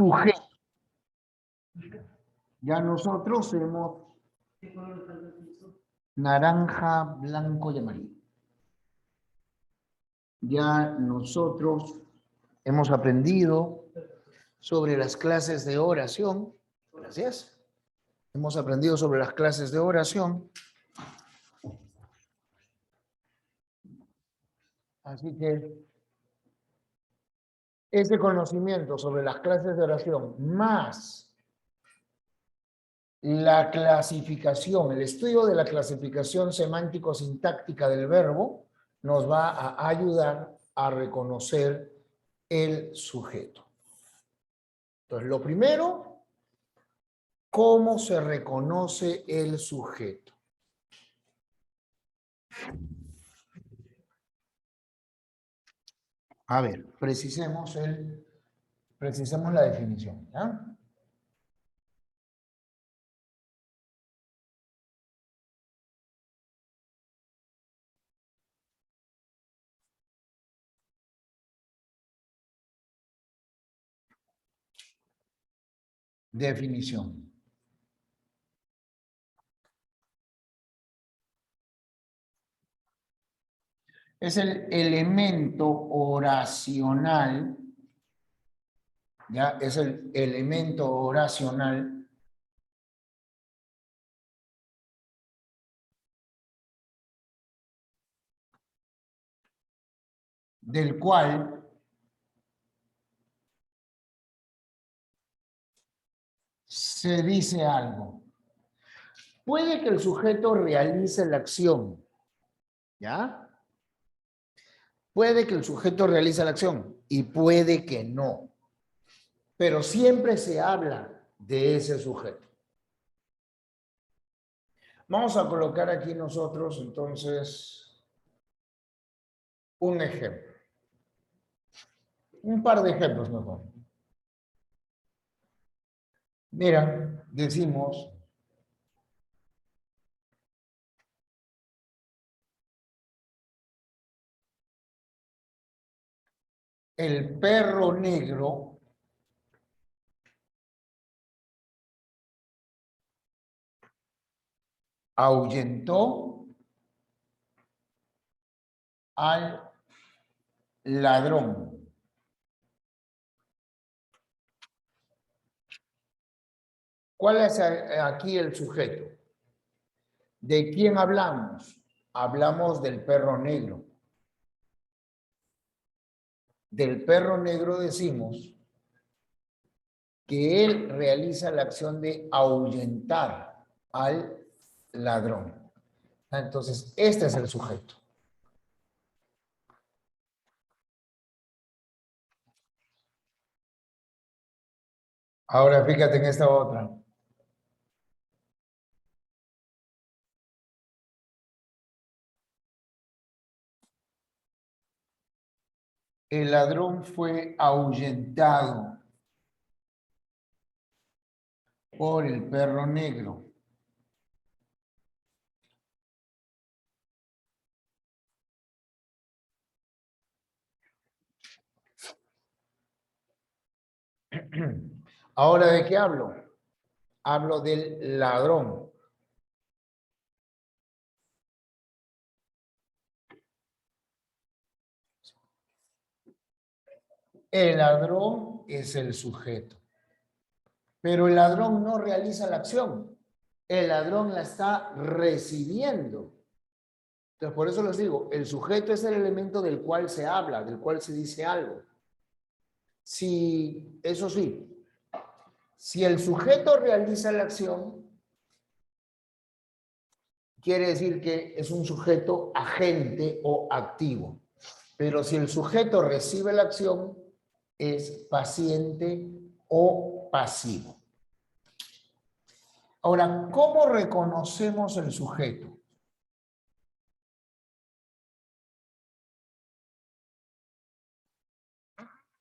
sujeto. Ya nosotros hemos naranja, blanco y amarillo. Ya nosotros hemos aprendido sobre las clases de oración. Gracias. Hemos aprendido sobre las clases de oración. Así que ese conocimiento sobre las clases de oración más la clasificación, el estudio de la clasificación semántico-sintáctica del verbo nos va a ayudar a reconocer el sujeto. Entonces, lo primero, ¿cómo se reconoce el sujeto? A ver, precisemos la definición, ¿ya? Definición. Es el elemento oracional, ¿ya? Es el elemento oracional del cual se dice algo. Puede que el sujeto realice la acción, ¿ya? Puede que el sujeto realice la acción y puede que no. Pero siempre se habla de ese sujeto. Vamos a colocar aquí nosotros, entonces, un ejemplo. Un par de ejemplos mejor. Mira, decimos, el perro negro ahuyentó al ladrón. ¿Cuál es aquí el sujeto? ¿De quién hablamos? Hablamos del perro negro. Del perro negro decimos que él realiza la acción de ahuyentar al ladrón. Entonces, este es el sujeto. Ahora fíjate en esta otra. El ladrón fue ahuyentado por el perro negro. Ahora, ¿de qué hablo? Hablo del ladrón. El ladrón es el sujeto. Pero el ladrón no realiza la acción. El ladrón la está recibiendo. Entonces, por eso les digo, el sujeto es el elemento del cual se habla, del cual se dice algo. Si, eso sí, si el sujeto realiza la acción, quiere decir que es un sujeto agente o activo. Pero si el sujeto recibe la acción, es paciente o pasivo. Ahora, ¿cómo reconocemos el sujeto?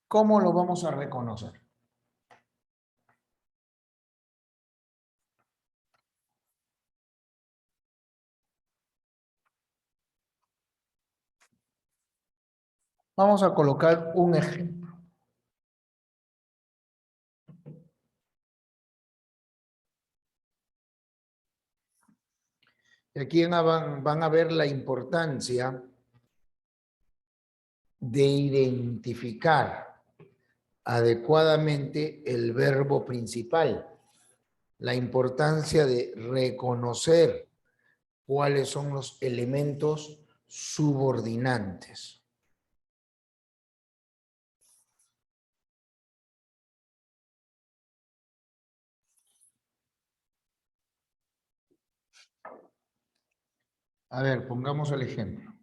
¿Cómo lo vamos a reconocer? Vamos a colocar un ejemplo. Aquí van a ver la importancia de identificar adecuadamente el verbo principal, la importancia de reconocer cuáles son los elementos subordinantes. A ver, pongamos el ejemplo.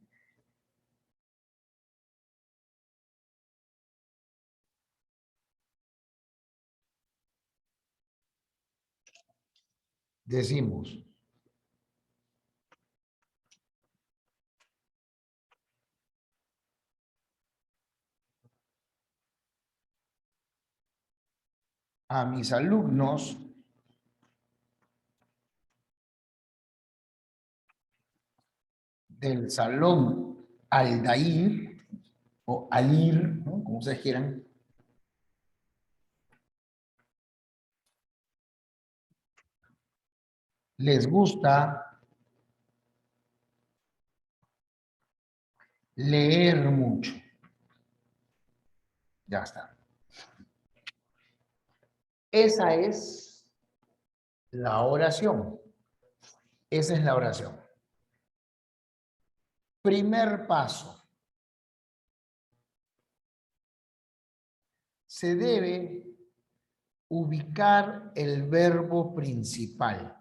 Decimos, a mis alumnos del salón Aldair o Alir, ¿no? Como ustedes quieran, les gusta leer mucho. Ya está. Esa es la oración. Esa es la oración. Primer paso. Se debe ubicar el verbo principal.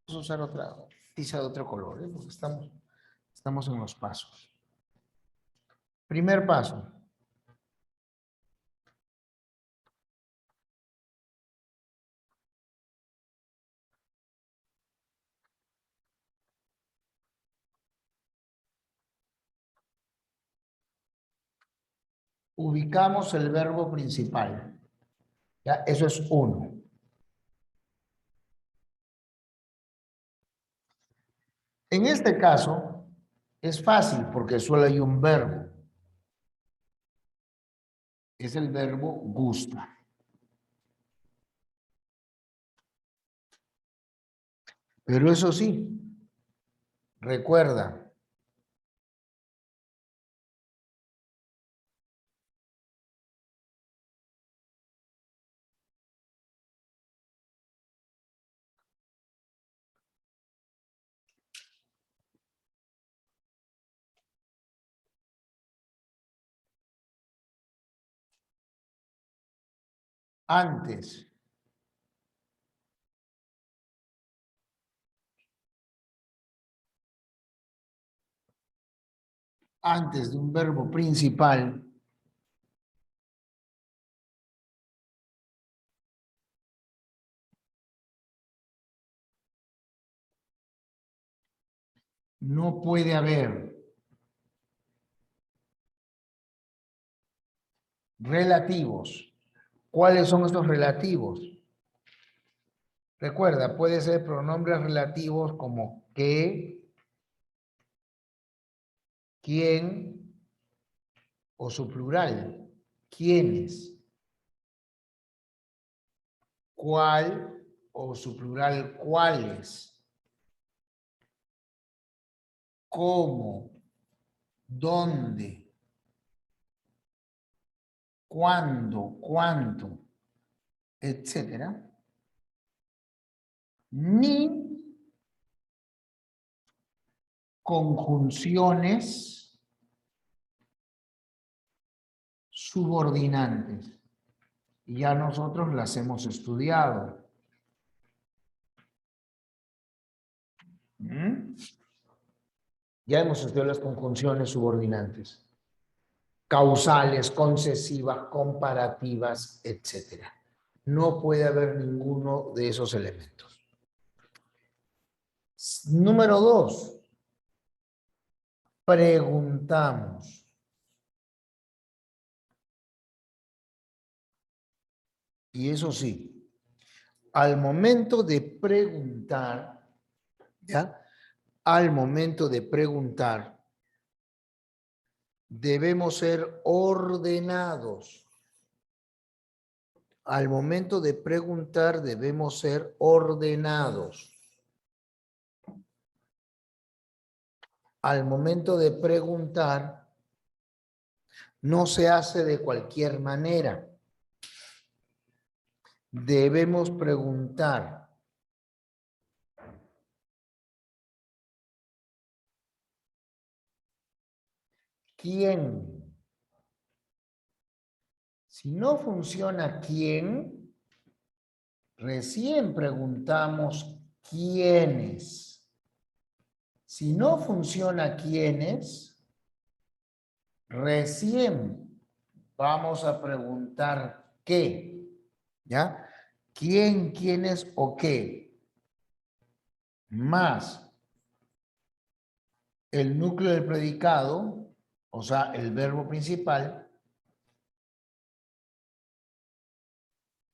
Vamos a usar otra tiza de otro color, porque estamos en los pasos. Primer paso. Ubicamos el verbo principal. ¿Ya? Eso es uno. En este caso, es fácil porque solo hay un verbo. Es el verbo gusta. Pero eso sí, recuerda, antes de un verbo principal, no puede haber relativos. ¿Cuáles son estos relativos? Recuerda, puede ser pronombres relativos como que, quién o su plural, quiénes, cuál o su plural, cuáles, cómo, dónde, cuándo, cuánto, etcétera, ni conjunciones subordinantes. Ya nosotros las hemos estudiado. ¿Mm? Ya hemos estudiado las conjunciones subordinantes. Causales, concesivas, comparativas, etcétera. No puede haber ninguno de esos elementos. Número 2. Preguntamos. Y eso sí, al momento de preguntar, ¿ya? Al momento de preguntar, debemos ser ordenados. Al momento de preguntar, debemos ser ordenados. al momento de preguntar no se hace de cualquier manera. Debemos preguntar. ¿Quién? Si no funciona quién, recién preguntamos quiénes. Si no funciona quiénes, recién vamos a preguntar qué. ¿Ya? ¿Quién, quiénes o qué? Más el núcleo del predicado, o sea, el verbo principal,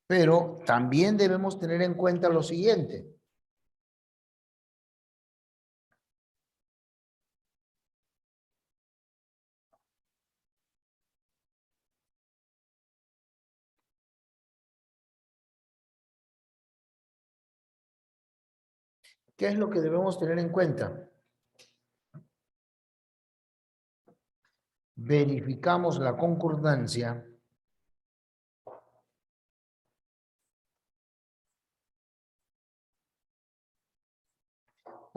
pero también debemos tener en cuenta lo siguiente. ¿Qué es lo que debemos tener en cuenta? Verificamos la concordancia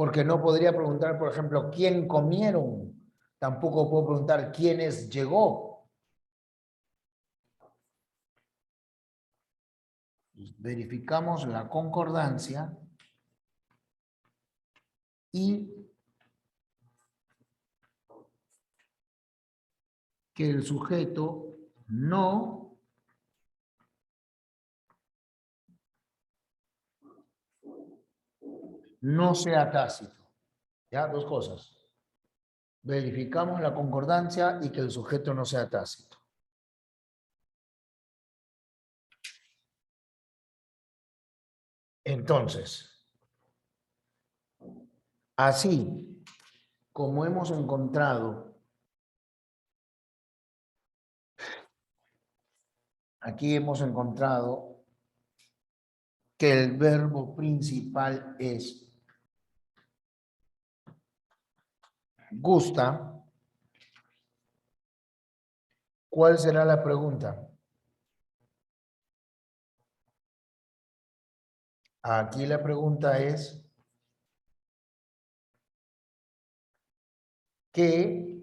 porque no podría preguntar, por ejemplo, ¿quién comieron? Tampoco puedo preguntar quiénes llegó. Verificamos la concordancia y que el sujeto no sea tácito. ¿Ya? Dos cosas. Verificamos la concordancia y que el sujeto no sea tácito. Entonces, así como hemos encontrado, aquí hemos encontrado que el verbo principal es gusta. ¿Cuál será la pregunta? Aquí la pregunta es, ¿qué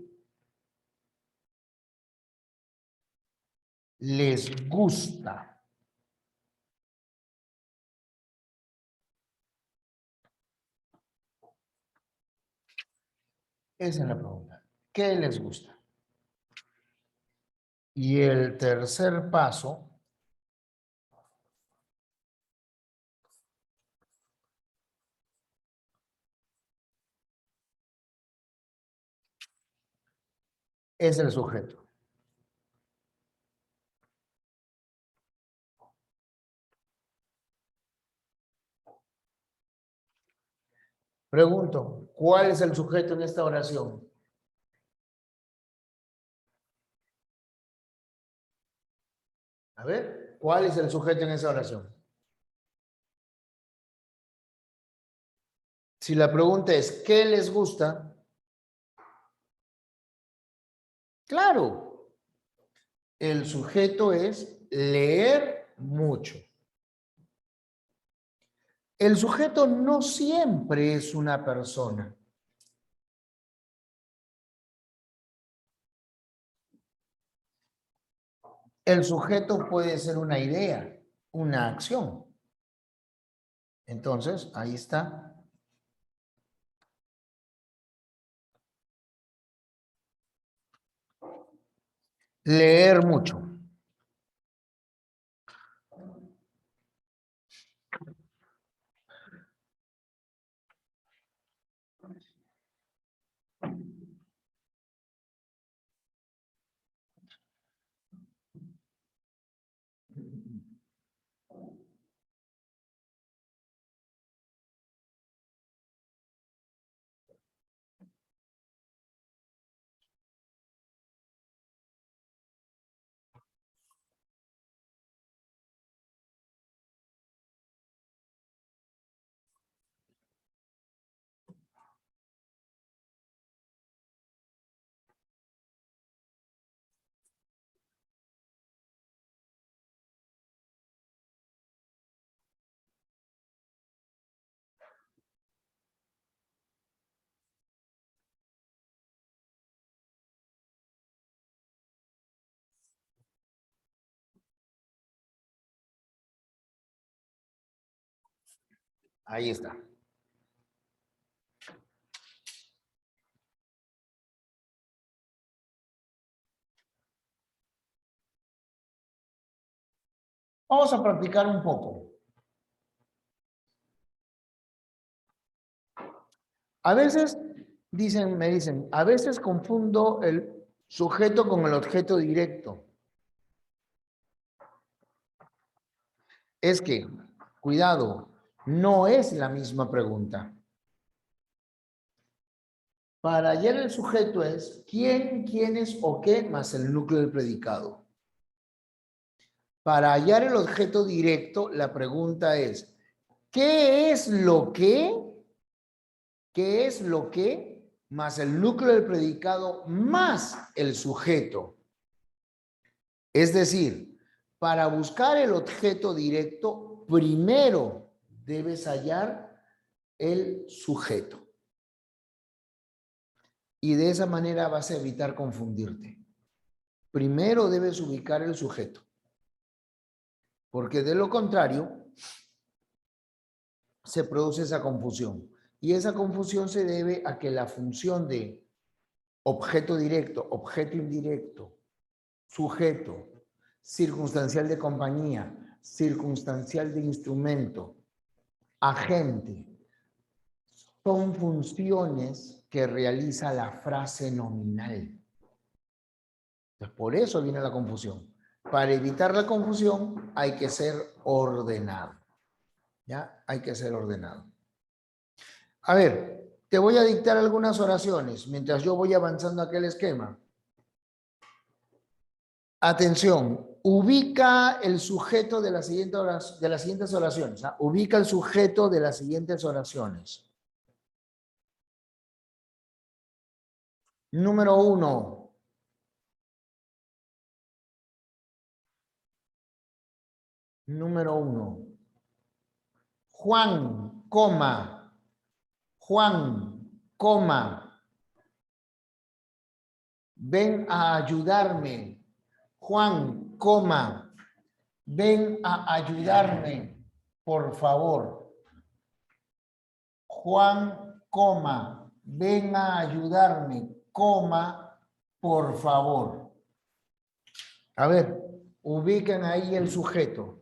les gusta? Esa es la pregunta. ¿Qué les gusta? Y el tercer paso es el sujeto. Pregunto, ¿cuál es el sujeto en esta oración? A ver, ¿cuál es el sujeto en esa oración? Si la pregunta es, ¿qué les gusta? Claro, el sujeto es leer mucho. El sujeto no siempre es una persona. El sujeto puede ser una idea, una acción. Entonces, ahí está. Leer mucho. Ahí está. Vamos a practicar un poco. A veces me dicen, a veces confundo el sujeto con el objeto directo. Es que, cuidado, no es la misma pregunta. Para hallar el sujeto es quién, quiénes o qué más el núcleo del predicado. Para hallar el objeto directo, la pregunta es, ¿qué es lo que? ¿Qué es lo que? Más el núcleo del predicado más el sujeto. Es decir, para buscar el objeto directo, primero debes hallar el sujeto. Y de esa manera vas a evitar confundirte. Primero debes ubicar el sujeto. Porque de lo contrario, se produce esa confusión. Y esa confusión se debe a que la función de objeto directo, objeto indirecto, sujeto, circunstancial de compañía, circunstancial de instrumento, agente, son funciones que realiza la frase nominal. Entonces, por eso viene la confusión. Para evitar la confusión hay que ser ordenado. ¿Ya? Hay que ser ordenado. A ver, te voy a dictar algunas oraciones mientras yo voy avanzando aquel esquema. Atención, ubica el sujeto de las siguientes oraciones. ¿Ah? Ubica el sujeto de las siguientes oraciones. Número 1. Número 1. Juan, coma. Juan, coma. Ven a ayudarme. Juan, coma. Ven a ayudarme, por favor. Juan, coma. Ven a ayudarme, coma, por favor. A ver, ubiquen ahí el sujeto.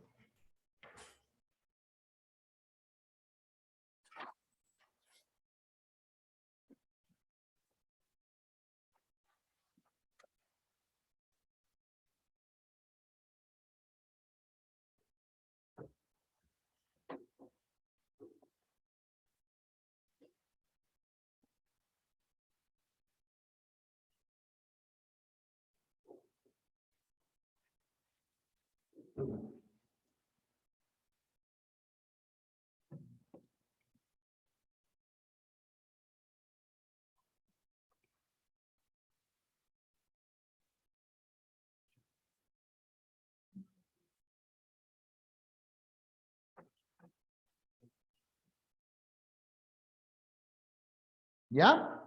¿Ya?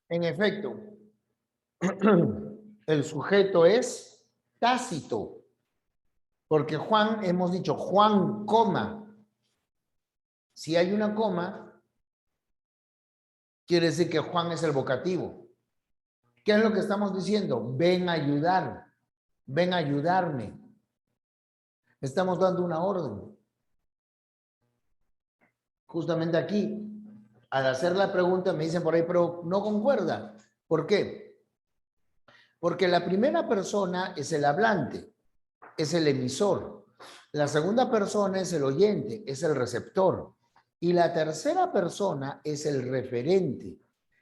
En efecto, el sujeto es Tácito. Porque Juan, hemos dicho Juan, coma. Si hay una coma, quiere decir que Juan es el vocativo. ¿Qué es lo que estamos diciendo? Ven a ayudar. Ven a ayudarme. Estamos dando una orden. Justamente aquí, al hacer la pregunta me dicen por ahí, pero no concuerda. ¿Por qué? Porque la primera persona es el hablante, es el emisor. La segunda persona es el oyente, es el receptor. Y la tercera persona es el referente,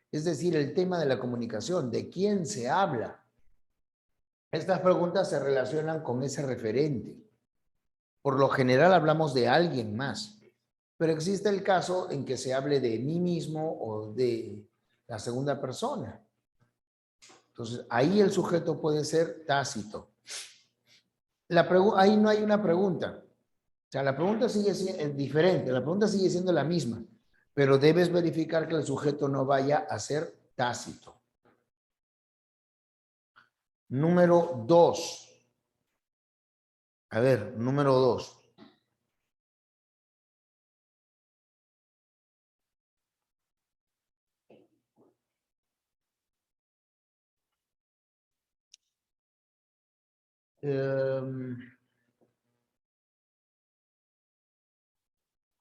es decir, el tema de la comunicación, de quién se habla. Estas preguntas se relacionan con ese referente. Por lo general hablamos de alguien más, pero existe el caso en que se hable de mí mismo o de la segunda persona. Entonces, ahí el sujeto puede ser Tácito. Ahí no hay una pregunta. O sea, la pregunta sigue siendo diferente, la pregunta sigue siendo la misma, pero debes verificar que el sujeto no vaya a ser Tácito. Número 2. A ver, número 2.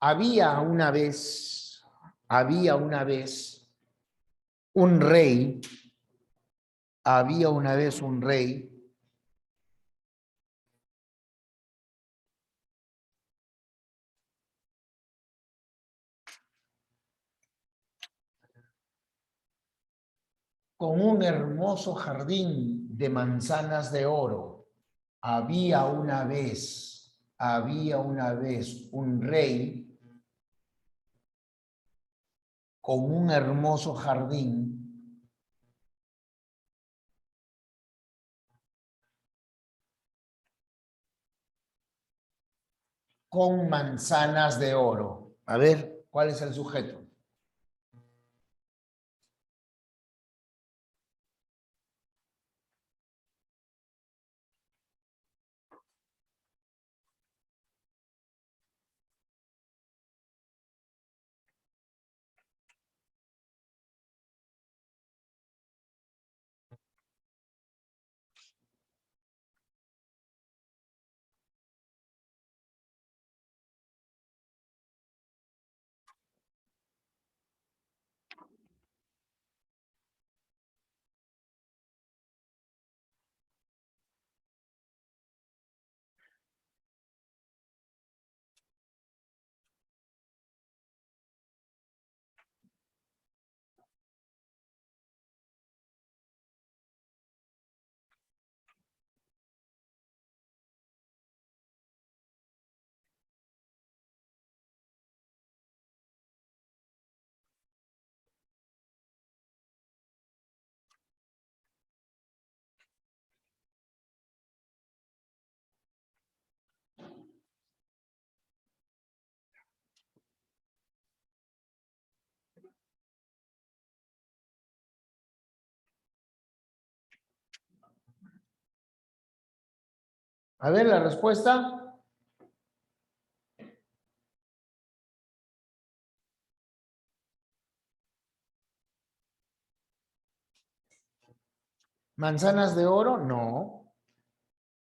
Había una vez un rey, había una vez un rey con un hermoso jardín de manzanas de oro. Había una vez un rey con un hermoso jardín con manzanas de oro. A ver, ¿cuál es el sujeto? A ver, la respuesta. ¿Manzanas de oro? No.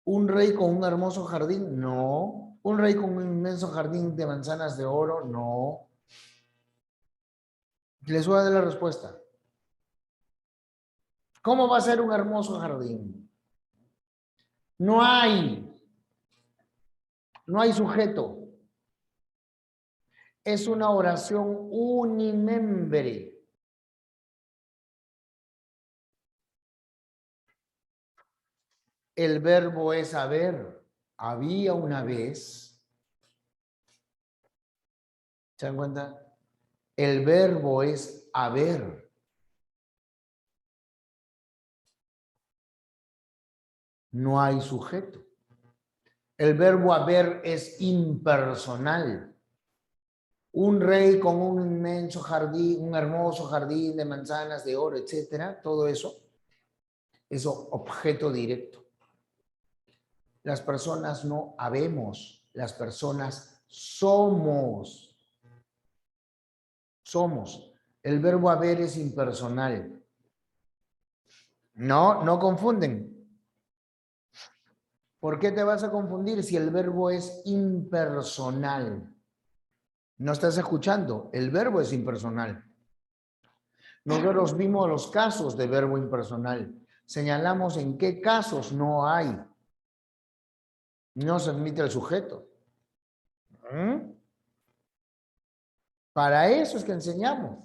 ¿Un rey con un hermoso jardín? No. ¿Un rey con un inmenso jardín de manzanas de oro? No. Les voy a dar la respuesta. ¿Cómo va a ser un hermoso jardín? No hay sujeto. Es una oración unimembre. El verbo es haber. Había una vez. ¿Se dan cuenta? El verbo es haber. No hay sujeto. El verbo haber es impersonal. Un rey con un inmenso jardín, un hermoso jardín de manzanas de oro, etcétera, todo eso es objeto directo. Las personas no habemos, las personas somos. Somos. El verbo haber es impersonal. No confunden. ¿Por qué te vas a confundir si el verbo es impersonal? No estás escuchando, el verbo es impersonal. Nosotros vimos los casos de verbo impersonal. Señalamos en qué casos no hay. No se admite el sujeto. Para eso es que enseñamos.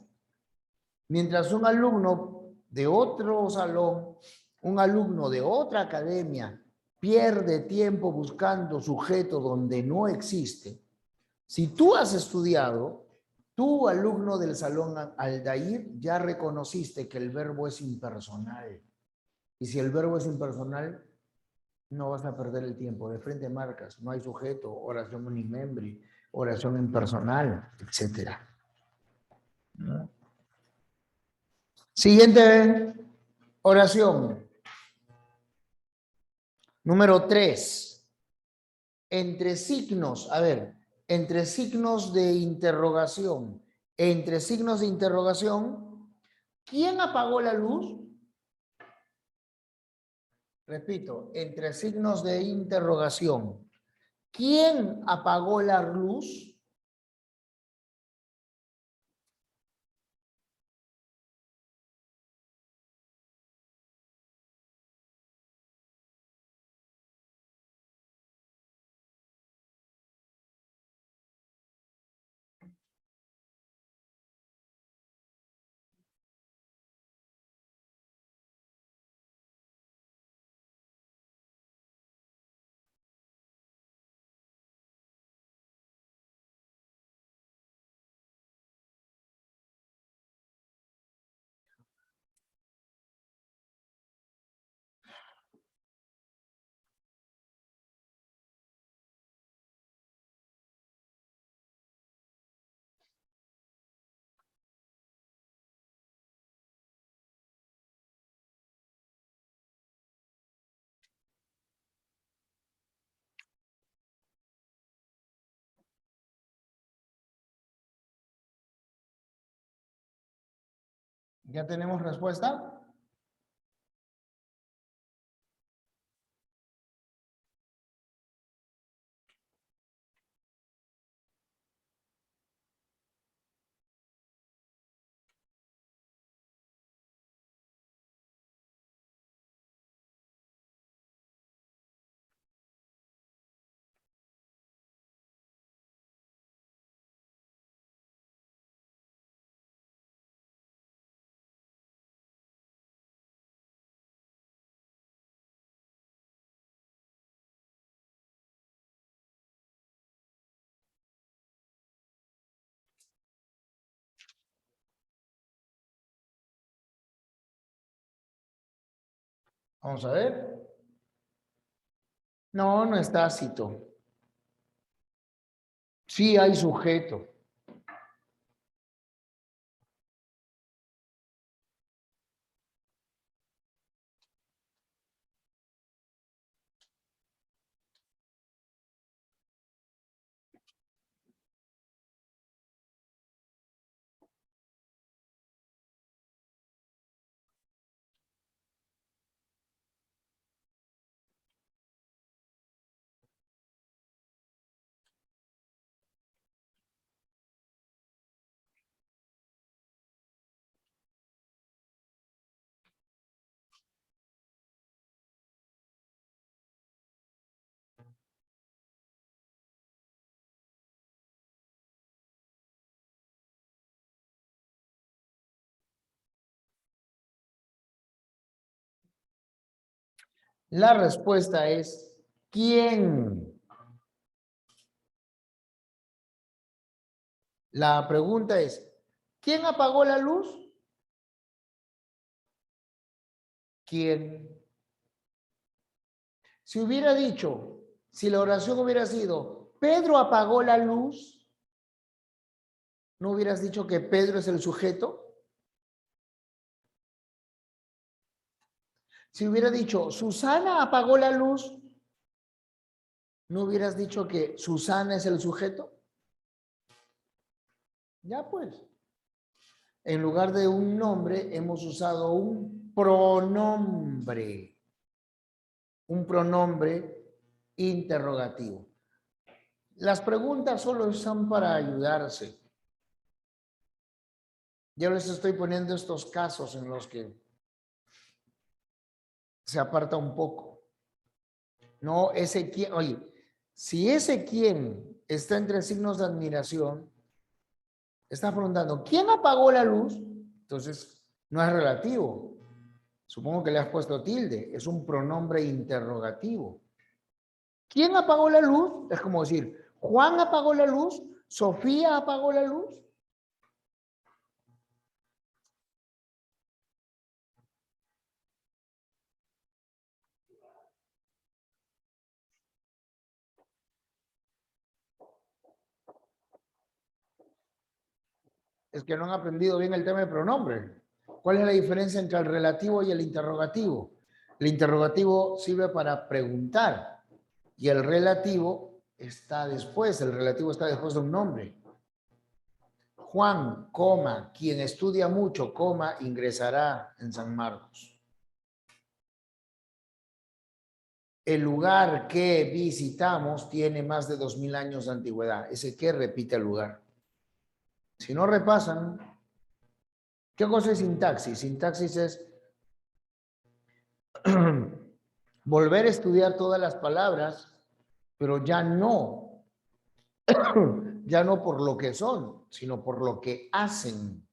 Mientras un alumno de otro salón, un alumno de otra academia, pierde tiempo buscando sujeto donde no existe, si tú has estudiado, tú, alumno del salón Aldair, ya reconociste que el verbo es impersonal. Y si el verbo es impersonal, no vas a perder el tiempo. De frente marcas, no hay sujeto, oración unimembre, oración impersonal, etc. Siguiente oración. Número 3. Entre signos, a ver, entre signos de interrogación. Entre signos de interrogación, ¿quién apagó la luz? Repito, entre signos de interrogación. ¿Quién apagó la luz? ¿Ya tenemos respuesta? Vamos a ver. No, no es tácito. Sí hay sujeto. La respuesta es ¿quién? La pregunta es ¿quién apagó la luz? ¿Quién? Si hubiera dicho, si la oración hubiera sido Pedro apagó la luz, ¿no hubieras dicho que Pedro es el sujeto? Si hubiera dicho Susana apagó la luz, ¿no hubieras dicho que Susana es el sujeto? Ya pues. En lugar de un nombre, hemos usado un pronombre. Un pronombre interrogativo. Las preguntas solo son para ayudarse. Yo les estoy poniendo estos casos en los que se aparta un poco. No, ese quién, oye, si ese quién está entre signos de admiración, está preguntando, ¿quién apagó la luz? Entonces, no es relativo. Supongo que le has puesto tilde, es un pronombre interrogativo. ¿Quién apagó la luz? Es como decir, Juan apagó la luz, Sofía apagó la luz. Es que no han aprendido bien el tema de pronombre. ¿Cuál es la diferencia entre el relativo y el interrogativo? El interrogativo sirve para preguntar y el relativo está después. El relativo está después de un nombre. Juan, coma, quien estudia mucho, coma, ingresará en San Marcos. El lugar que visitamos tiene más de 2000 años de antigüedad. Ese que repite el lugar. Si no repasan, ¿qué cosa es sintaxis? Sintaxis es volver a estudiar todas las palabras, pero ya no por lo que son, sino por lo que hacen.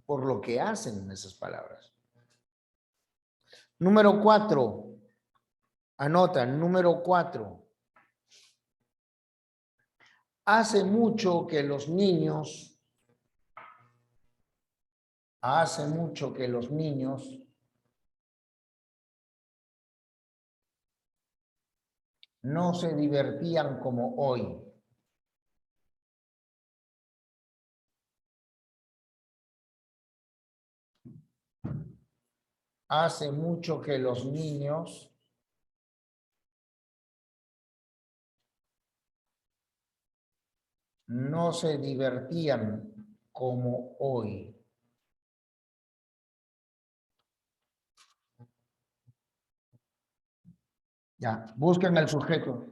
Por lo que hacen esas palabras. Número 4. Anota, número 4. Hace mucho que los niños no se divertían como hoy. Hace mucho que los niños no se divertían como hoy. Ya, busquen el sujeto.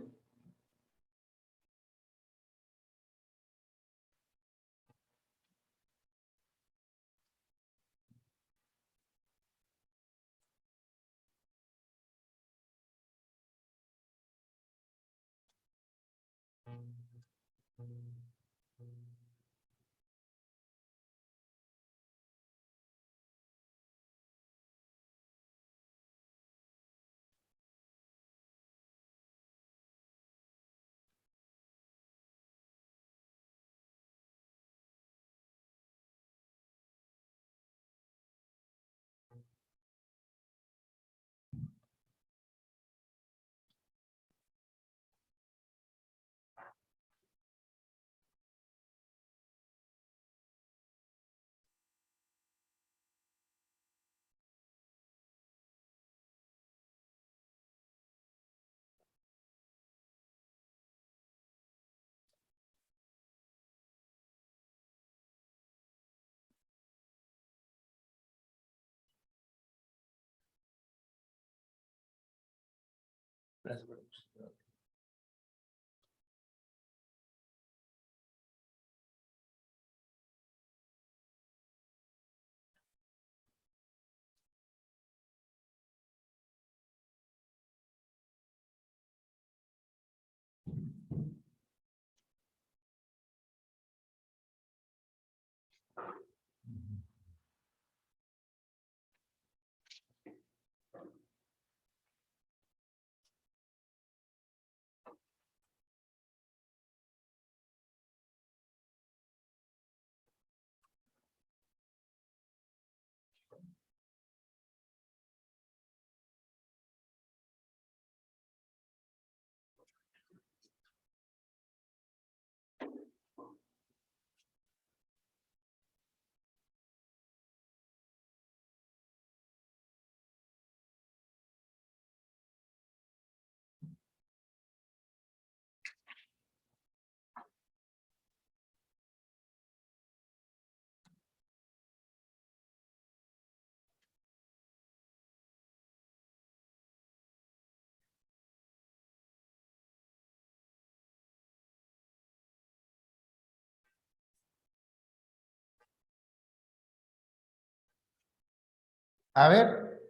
A ver,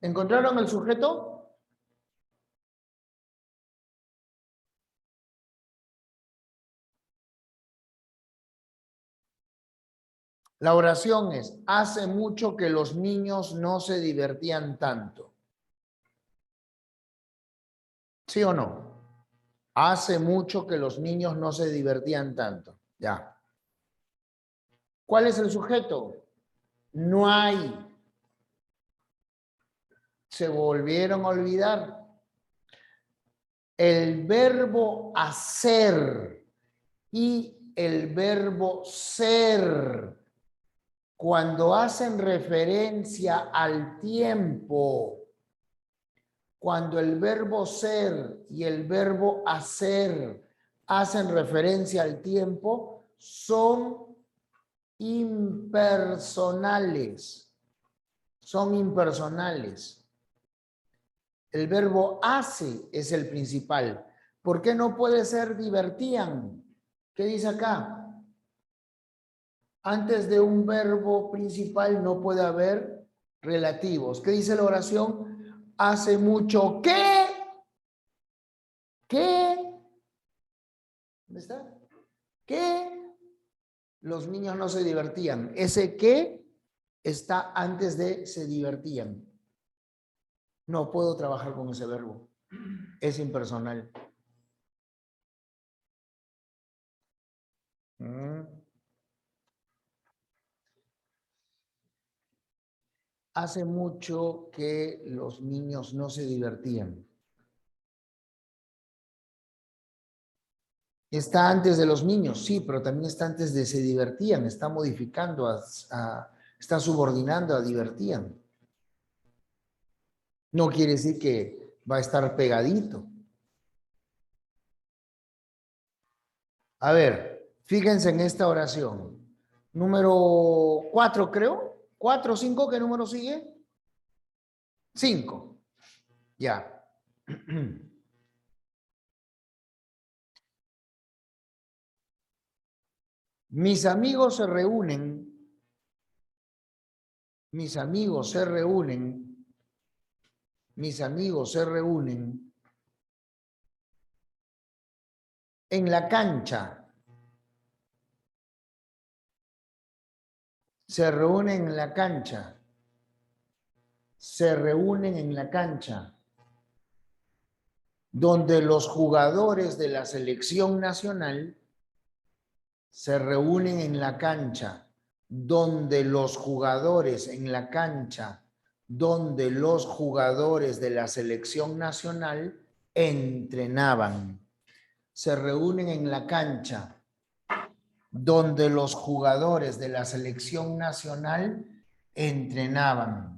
¿encontraron el sujeto? La oración es, hace mucho que los niños no se divertían tanto. ¿Sí o no? Hace mucho que los niños no se divertían tanto. Ya. ¿Cuál es el sujeto? No hay. Se volvieron a olvidar. El verbo hacer y el verbo ser Cuando hacen referencia al tiempo, cuando el verbo ser y el verbo hacer hacen referencia al tiempo, son impersonales. Son impersonales. El verbo hace es el principal. ¿Por qué no puede ser divertían? ¿Qué dice acá? Antes de un verbo principal no puede haber relativos. ¿Qué dice la oración? Hace mucho que... ¿Qué? ¿Dónde está? Que los niños no se divertían. Ese que está antes de se divertían. No puedo trabajar con ese verbo. Es impersonal. Hace mucho que los niños no se divertían. Está antes de los niños, sí, pero también está antes de se divertían. Está modificando, está subordinando a divertían. No quiere decir que va a estar pegadito. A ver, fíjense en esta oración. Número 4, creo. 4 o 5, ¿qué número sigue? 5. Ya. Mis amigos se reúnen. Mis amigos se reúnen. Mis amigos se reúnen en la cancha. Se reúnen en la cancha. Se reúnen en la cancha. Donde los jugadores de la selección nacional se reúnen en la cancha. Donde los jugadores en la cancha. Donde los jugadores de la selección nacional entrenaban. Se reúnen en la cancha donde los jugadores de la selección nacional entrenaban.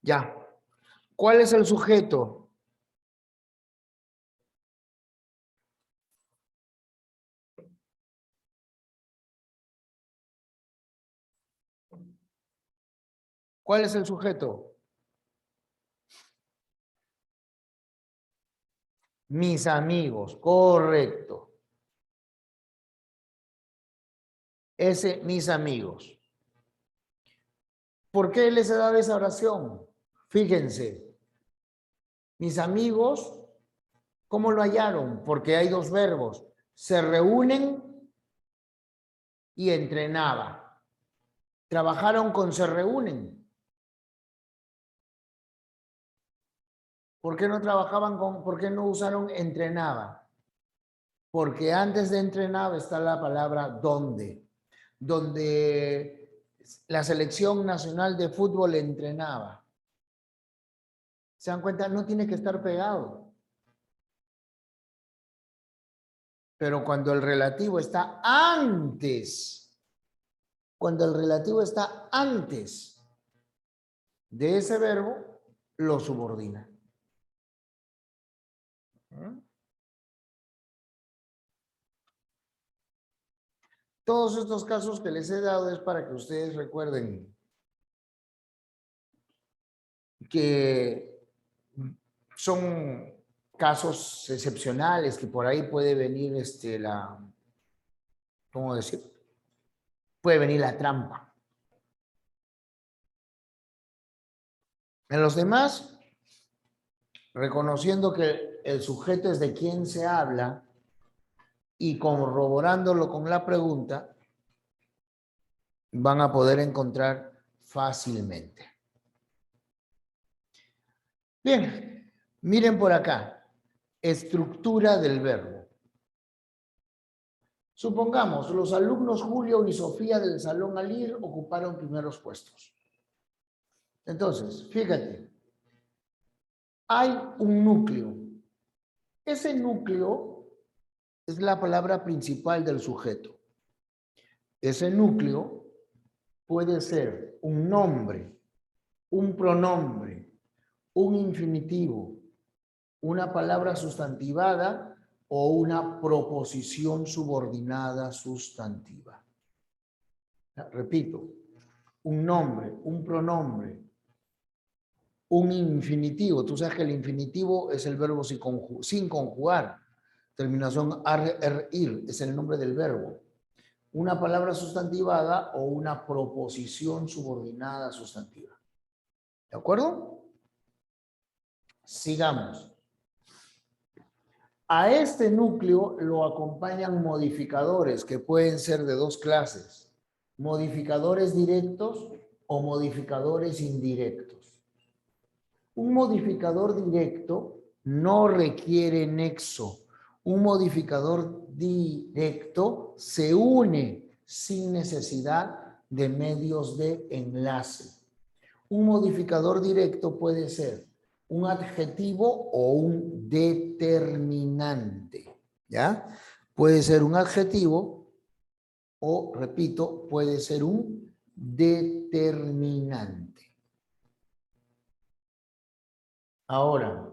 Ya. ¿Cuál es el sujeto? ¿Cuál es el sujeto? Mis amigos, correcto. Ese, mis amigos. ¿Por qué les he dado esa oración? Fíjense, mis amigos, ¿cómo lo hallaron? Porque hay dos verbos. Se reúnen y entrenaba. Trabajaron con se reúnen. ¿Por qué no trabajaban con, por qué no usaron entrenaba? Porque antes de entrenaba está la palabra donde. Donde la selección nacional de fútbol entrenaba. ¿Se dan cuenta? No tiene que estar pegado. Pero cuando el relativo está antes, cuando el relativo está antes de ese verbo lo subordina. Todos estos casos que les he dado es para que ustedes recuerden que son casos excepcionales, que por ahí puede venir ¿cómo decir? Puede venir la trampa. En los demás, reconociendo que el sujeto es de quien se habla y corroborándolo con la pregunta, van a poder encontrar fácilmente. Bien, miren por acá, estructura del verbo. Supongamos, los alumnos Julio y Sofía del Salón Alir ocuparon primeros puestos. Entonces, fíjate, hay un núcleo. Ese núcleo es la palabra principal del sujeto. Ese núcleo puede ser un nombre, un pronombre, un infinitivo, una palabra sustantivada o una proposición subordinada sustantiva. Repito, un nombre, un pronombre, un infinitivo. Tú sabes que el infinitivo es el verbo sin conjugar. Terminación ir es el nombre del verbo. Una palabra sustantivada o una proposición subordinada sustantiva. ¿De acuerdo? Sigamos. A este núcleo lo acompañan modificadores que pueden ser de dos clases. Modificadores directos o modificadores indirectos. Un modificador directo no requiere nexo. Un modificador directo se une sin necesidad de medios de enlace. Un modificador directo puede ser un adjetivo o un determinante, ¿ya? Puede ser un adjetivo o, repito, puede ser un determinante. Ahora,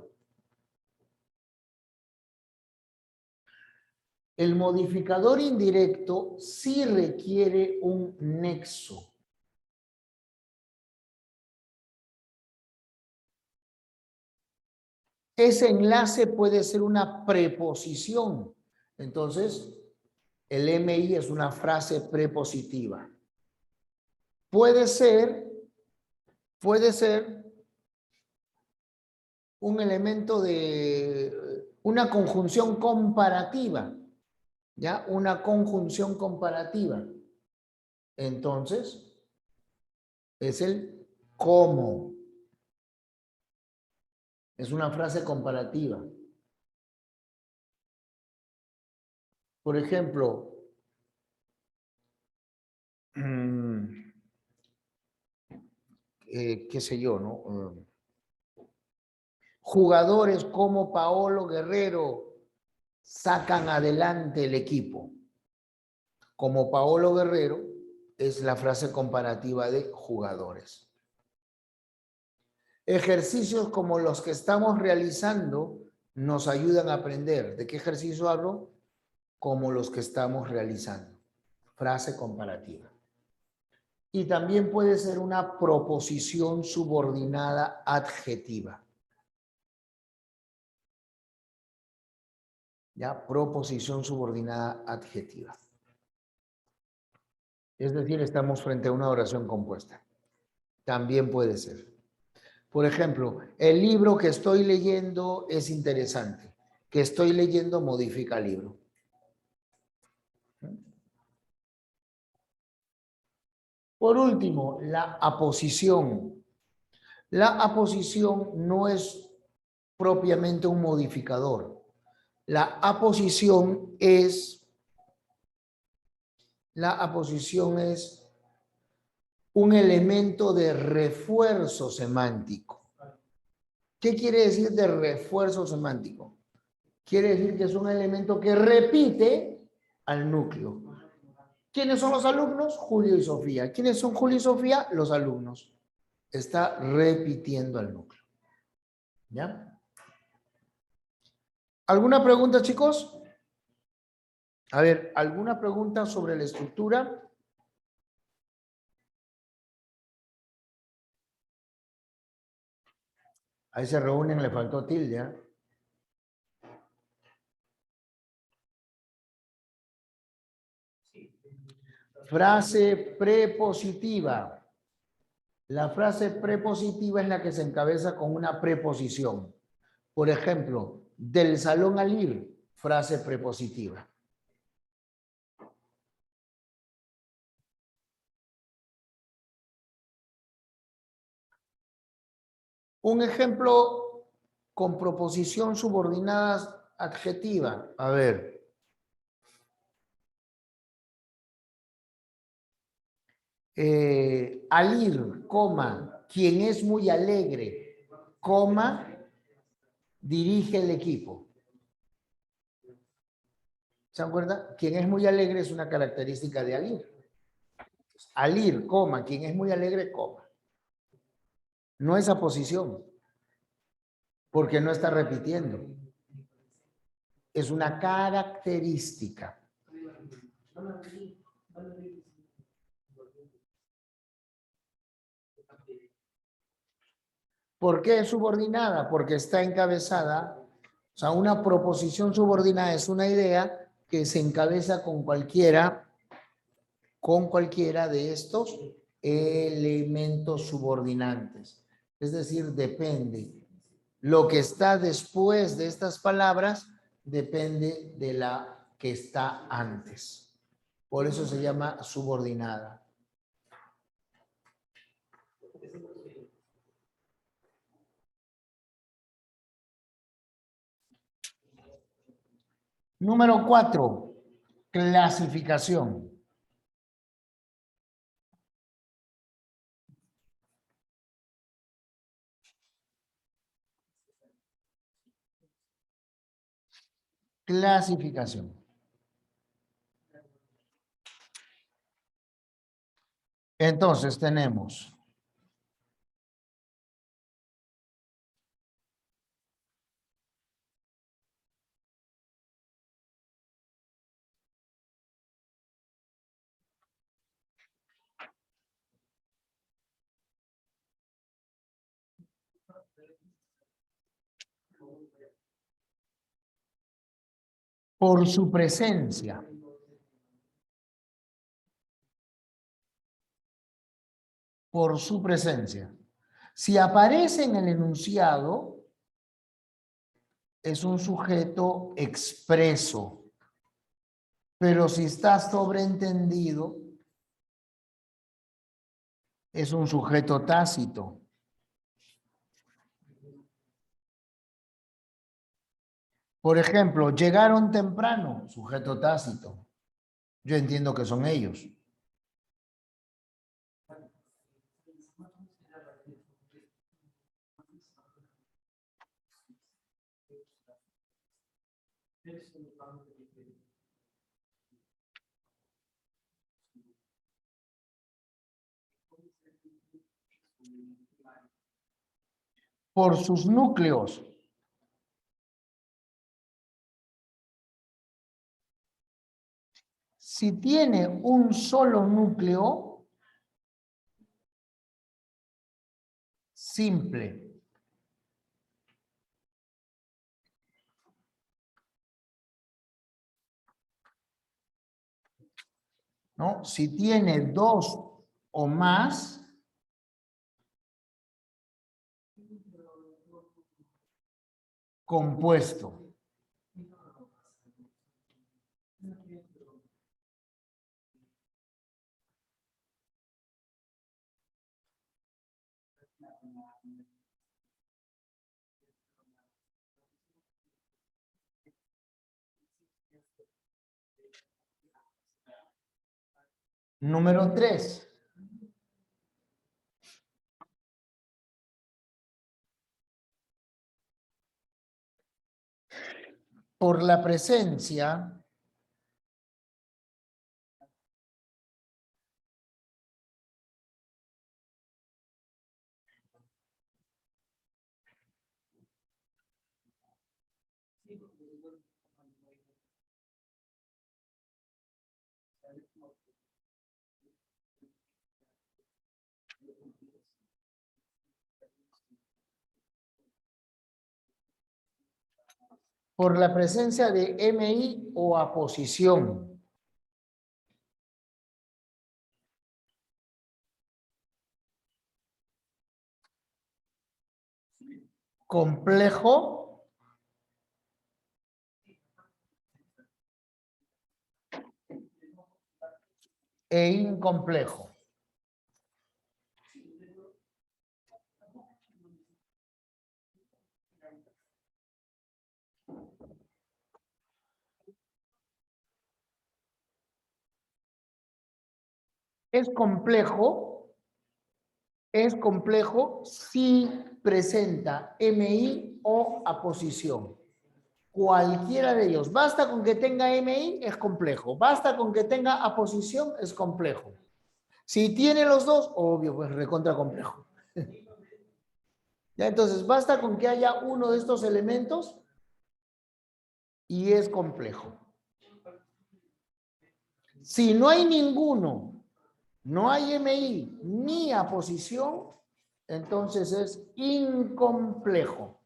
el modificador indirecto sí requiere un nexo. Ese enlace puede ser una preposición. Entonces, el MI es una frase prepositiva. Puede ser un elemento de una conjunción comparativa, ¿ya? Una conjunción comparativa. Entonces, es el cómo. Es una frase comparativa. Por ejemplo, qué sé yo, ¿no? Jugadores como Paolo Guerrero sacan adelante el equipo. Como Paolo Guerrero es la frase comparativa de jugadores. Ejercicios como los que estamos realizando nos ayudan a aprender. ¿De qué ejercicio hablo? Como los que estamos realizando. Frase comparativa. Y también puede ser una proposición subordinada adjetiva. ¿Ya? Proposición subordinada adjetiva. Es decir, estamos frente a una oración compuesta. También puede ser. Por ejemplo, el libro que estoy leyendo es interesante. Que estoy leyendo modifica el libro. Por último, la aposición. La aposición no es propiamente un modificador. La aposición es un elemento de refuerzo semántico. ¿Qué quiere decir de refuerzo semántico? Quiere decir que es un elemento que repite al núcleo. ¿Quiénes son los alumnos? Julio y Sofía. ¿Quiénes son Julio y Sofía? Los alumnos. Está repitiendo al núcleo. ¿Ya? ¿Alguna pregunta, chicos? A ver, ¿alguna pregunta sobre la estructura? Ahí se reúnen, le faltó tilde. ¿Eh? Frase prepositiva. La frase prepositiva es la que se encabeza con una preposición. Por ejemplo, del salón al ir, frase prepositiva. Un ejemplo con proposición subordinada adjetiva. A ver. Al ir, coma, quien es muy alegre, coma, dirige el equipo. ¿Se acuerdan? Quien es muy alegre es una característica de al ir. Al ir, coma, quien es muy alegre, coma. No esa posición, porque no está repitiendo. Es una característica. ¿Por qué es subordinada? Porque está encabezada. O sea, una proposición subordinada es una idea que se encabeza con cualquiera de estos elementos subordinantes. Es decir, depende. Lo que está después de estas palabras depende de la que está antes. Por eso se llama subordinada. Número 4, clasificación. Clasificación. Entonces tenemos por su presencia. Por su presencia. Si aparece en el enunciado, es un sujeto expreso. Pero si está sobreentendido, es un sujeto tácito. Por ejemplo, llegaron temprano, sujeto tácito. Yo entiendo que son ellos. Por sus núcleos. Si tiene un solo núcleo, simple. ¿No? Si tiene dos o más, compuesto. Número 3. Por la presencia Por la presencia de MI o aposición. Complejo e incomplejo. Es complejo si presenta MI o aposición. Cualquiera de ellos. Basta con que tenga MI, es complejo. Basta con que tenga aposición, es complejo. Si tiene los dos, obvio, pues recontra complejo. Ya, entonces, basta con que haya uno de estos elementos y es complejo. Si no hay ninguno, no hay MI ni aposición, entonces es incomplejo.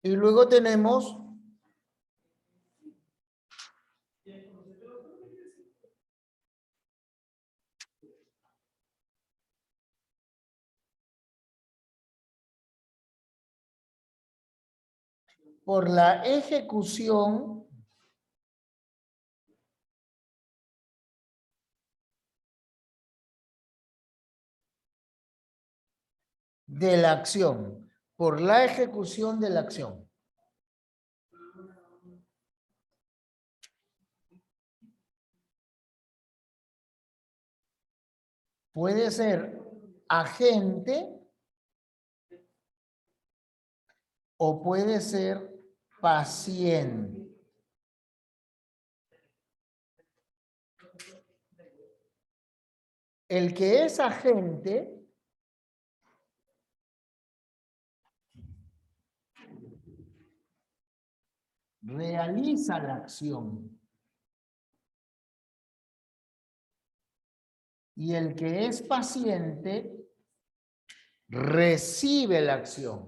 Y luego tenemos por la ejecución de la acción, por la ejecución de la acción. Puede ser agente o puede ser paciente. El que es agente realiza la acción y el que es paciente recibe la acción.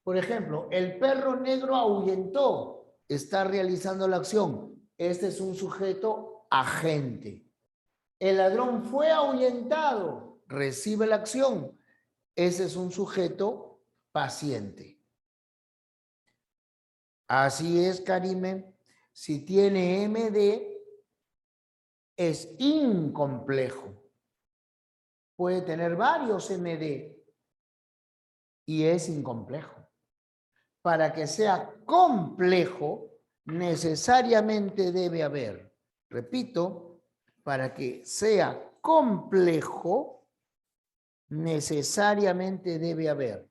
Por ejemplo, el perro negro ahuyentó, está realizando la acción. Este es un sujeto agente. El ladrón fue ahuyentado, recibe la acción. Ese es un sujeto paciente. Así es, Karime. Si tiene MD, es incomplejo. Puede tener varios MD y es incomplejo. Para que sea complejo, necesariamente debe haber, repito, para que sea complejo, necesariamente debe haber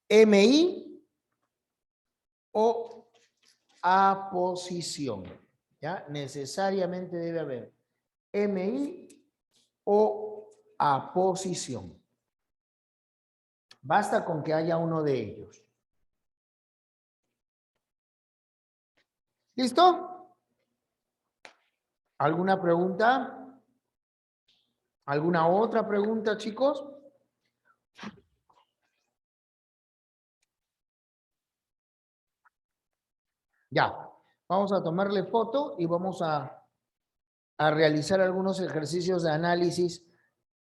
MI o aposición. ¿Ya? Necesariamente debe haber MI o aposición. Basta con que haya uno de ellos. ¿Listo? ¿Alguna pregunta? ¿Alguna otra pregunta, chicos? Ya. Vamos a tomarle foto y vamos a realizar algunos ejercicios de análisis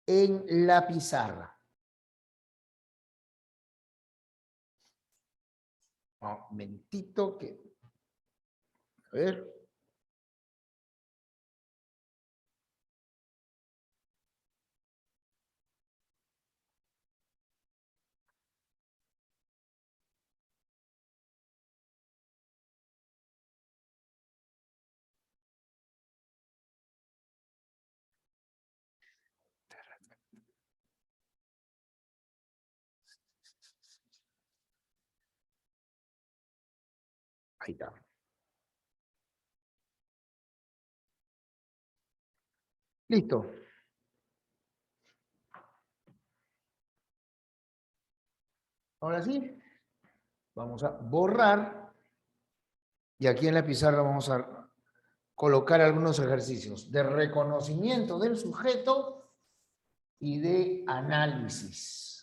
en la pizarra. Un momentito que... A ver. Ahí está. Listo. Ahora sí, vamos a borrar y aquí en la pizarra vamos a colocar algunos ejercicios de reconocimiento del sujeto y de análisis.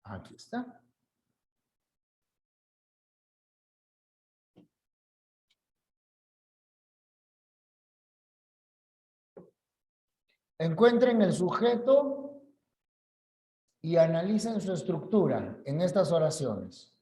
Aquí está. Encuentren el sujeto y analicen su estructura en estas oraciones.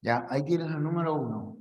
Ya, ahí tienes el número 1.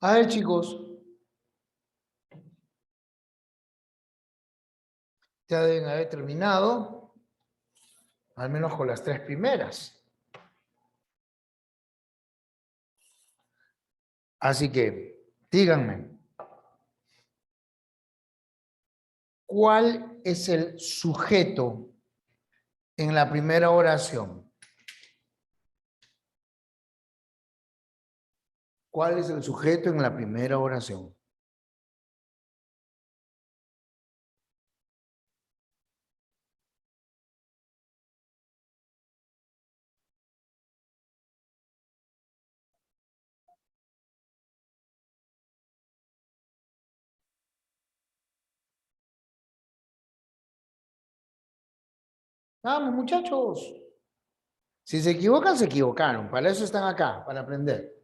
A ver, chicos, ya deben haber terminado, al menos con las 3 primeras. Así que, díganme, ¿cuál es el sujeto en la primera oración? ¿Cuál es el sujeto en la primera oración? Vamos, muchachos. Si se equivocan, se equivocaron. Para eso están acá, para aprender.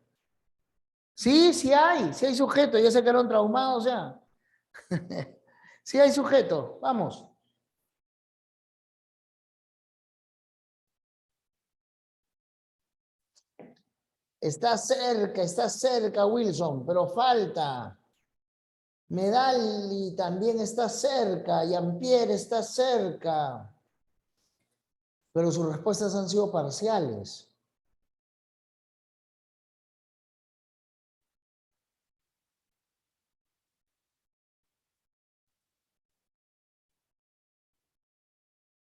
Sí, sí hay sujeto. Ya se quedaron traumados ya. Sí hay sujeto. Vamos. Está cerca, Wilson, pero falta. Medalli también está cerca. Jean-Pierre está cerca. Pero sus respuestas han sido parciales.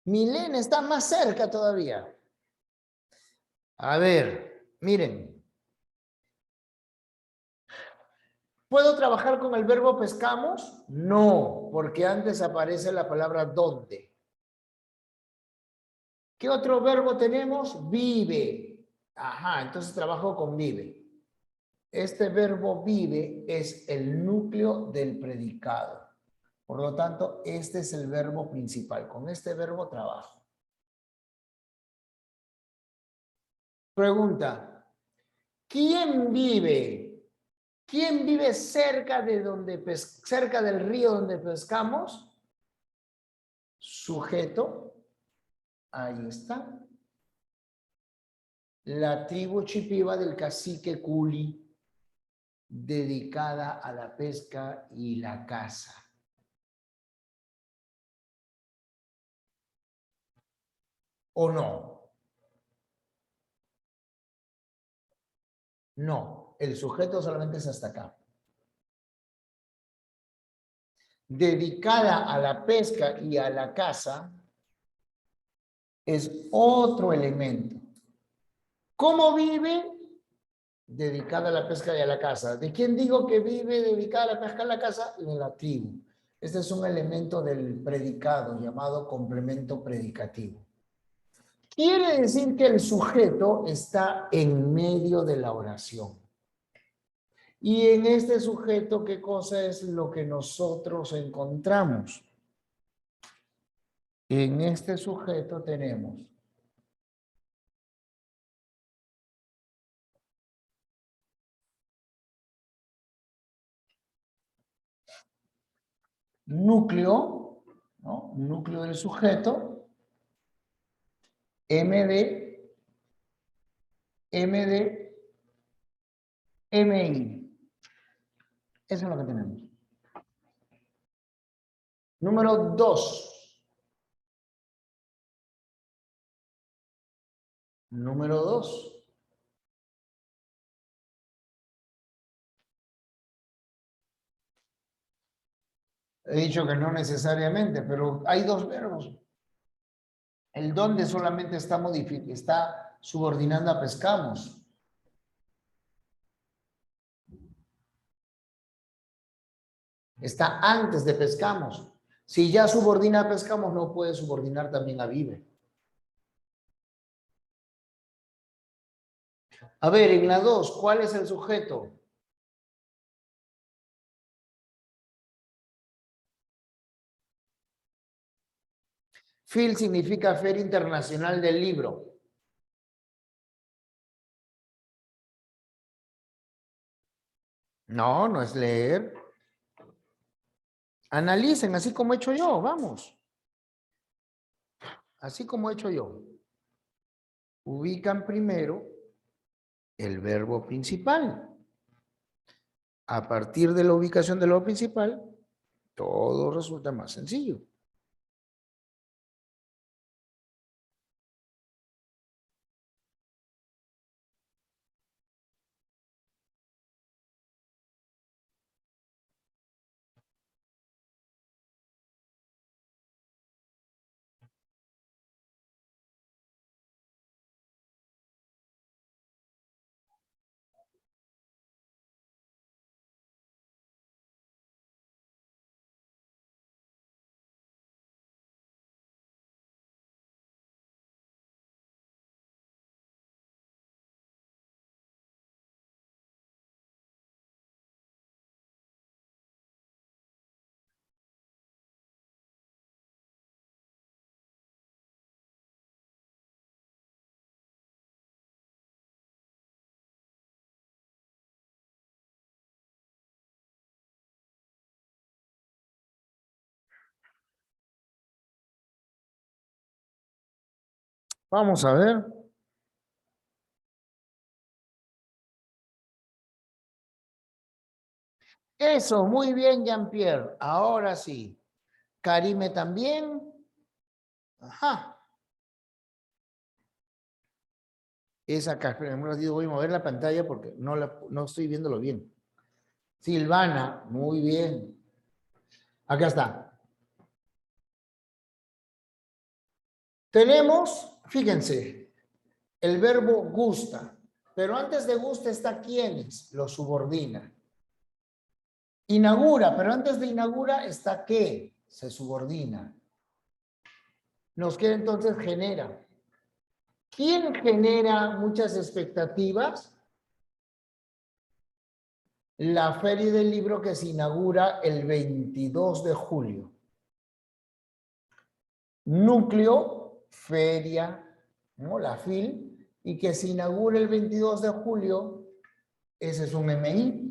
Milena está más cerca todavía. A ver, miren. ¿Puedo trabajar con el verbo pescamos? No, porque antes aparece la palabra dónde. ¿Qué otro verbo tenemos? Vive. Ajá, entonces trabajo con vive. Este verbo vive es el núcleo del predicado. Por lo tanto, este es el verbo principal. Con este verbo trabajo. Pregunta, ¿quién vive? ¿Quién vive cerca de cerca del río donde pescamos? Sujeto. Ahí está. La tribu Chipiva del cacique Culi, dedicada a la pesca y la caza. ¿O no? No, el sujeto solamente es hasta acá. Dedicada a la pesca y a la caza es otro elemento. ¿Cómo vive? Dedicada a la pesca y a la caza. ¿De quién digo que vive dedicada a la pesca y a la caza? De la tribu. Este es un elemento del predicado llamado complemento predicativo. Quiere decir que el sujeto está en medio de la oración. Y en este sujeto, ¿qué cosa es lo que nosotros encontramos? En este sujeto tenemos núcleo, ¿no? Núcleo del sujeto, MD, MD, MI. Eso es lo que tenemos. Número 2. Número 2. He dicho que no necesariamente, pero hay dos verbos. El donde solamente está subordinando a pescamos. Está antes de pescamos. Si ya subordina a pescamos, no puede subordinar también a vive. A ver, en la 2, ¿cuál es el sujeto? FIL significa Feria Internacional del Libro. No, no es leer. Analicen, así como he hecho yo, vamos. Así como he hecho yo. Ubican primero el verbo principal. A partir de la ubicación del verbo principal, todo resulta más sencillo. Vamos a ver. Eso, muy bien, Jean-Pierre. Ahora sí. Karime también. Ajá. Es acá. Espera, un ratito, voy a mover la pantalla porque no estoy viéndolo bien. Silvana, muy bien. Acá está. Tenemos, fíjense, el verbo gusta. Pero antes de gusta está quiénes, lo subordina. Inaugura, pero antes de inaugura está qué, se subordina. Nos queda entonces genera. ¿Quién genera muchas expectativas? La feria del libro que se inaugura el 22 de julio. Núcleo, feria, ¿no? La FIL, y que se inaugura el 22 de julio, ese es un MI.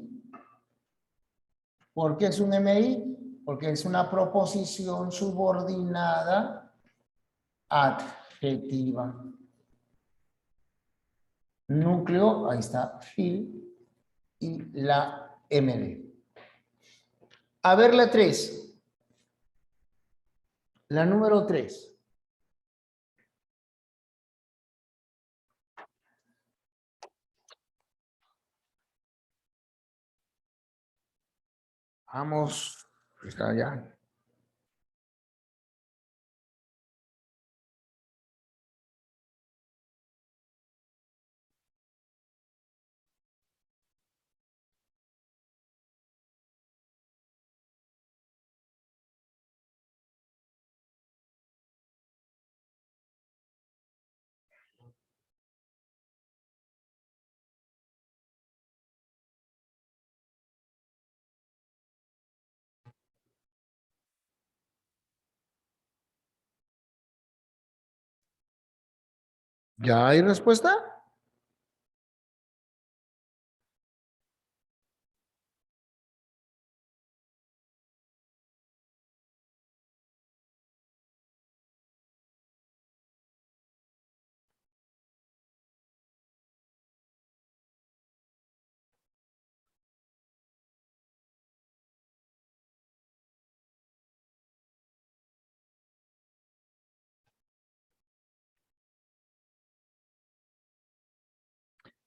¿Por qué es un MI? Porque es una proposición subordinada adjetiva. Núcleo, ahí está, FIL, y la MD. A ver la 3. La número 3. Vamos, está ya. ¿Ya hay respuesta?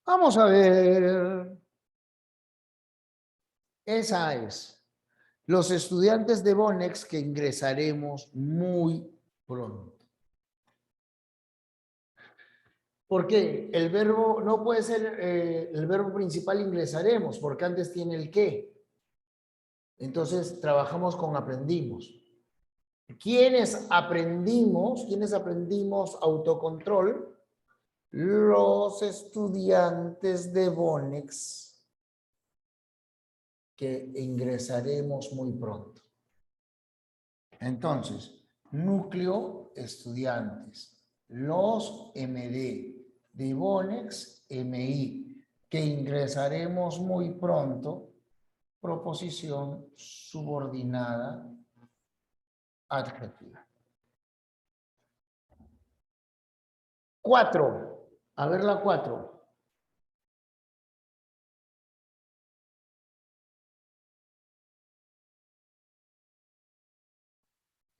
Vamos a ver. Esa es. Los estudiantes de Bonex que ingresaremos muy pronto. ¿Por qué? El verbo no puede ser el verbo principal ingresaremos, porque antes tiene el qué. Entonces trabajamos con aprendimos. ¿Quiénes aprendimos? ¿Quiénes aprendimos autocontrol? Los estudiantes de Bonex que ingresaremos muy pronto. Entonces, núcleo, estudiantes. Los MD de Bonex, MI, que ingresaremos muy pronto, proposición subordinada adjetiva. 4. A ver la 4.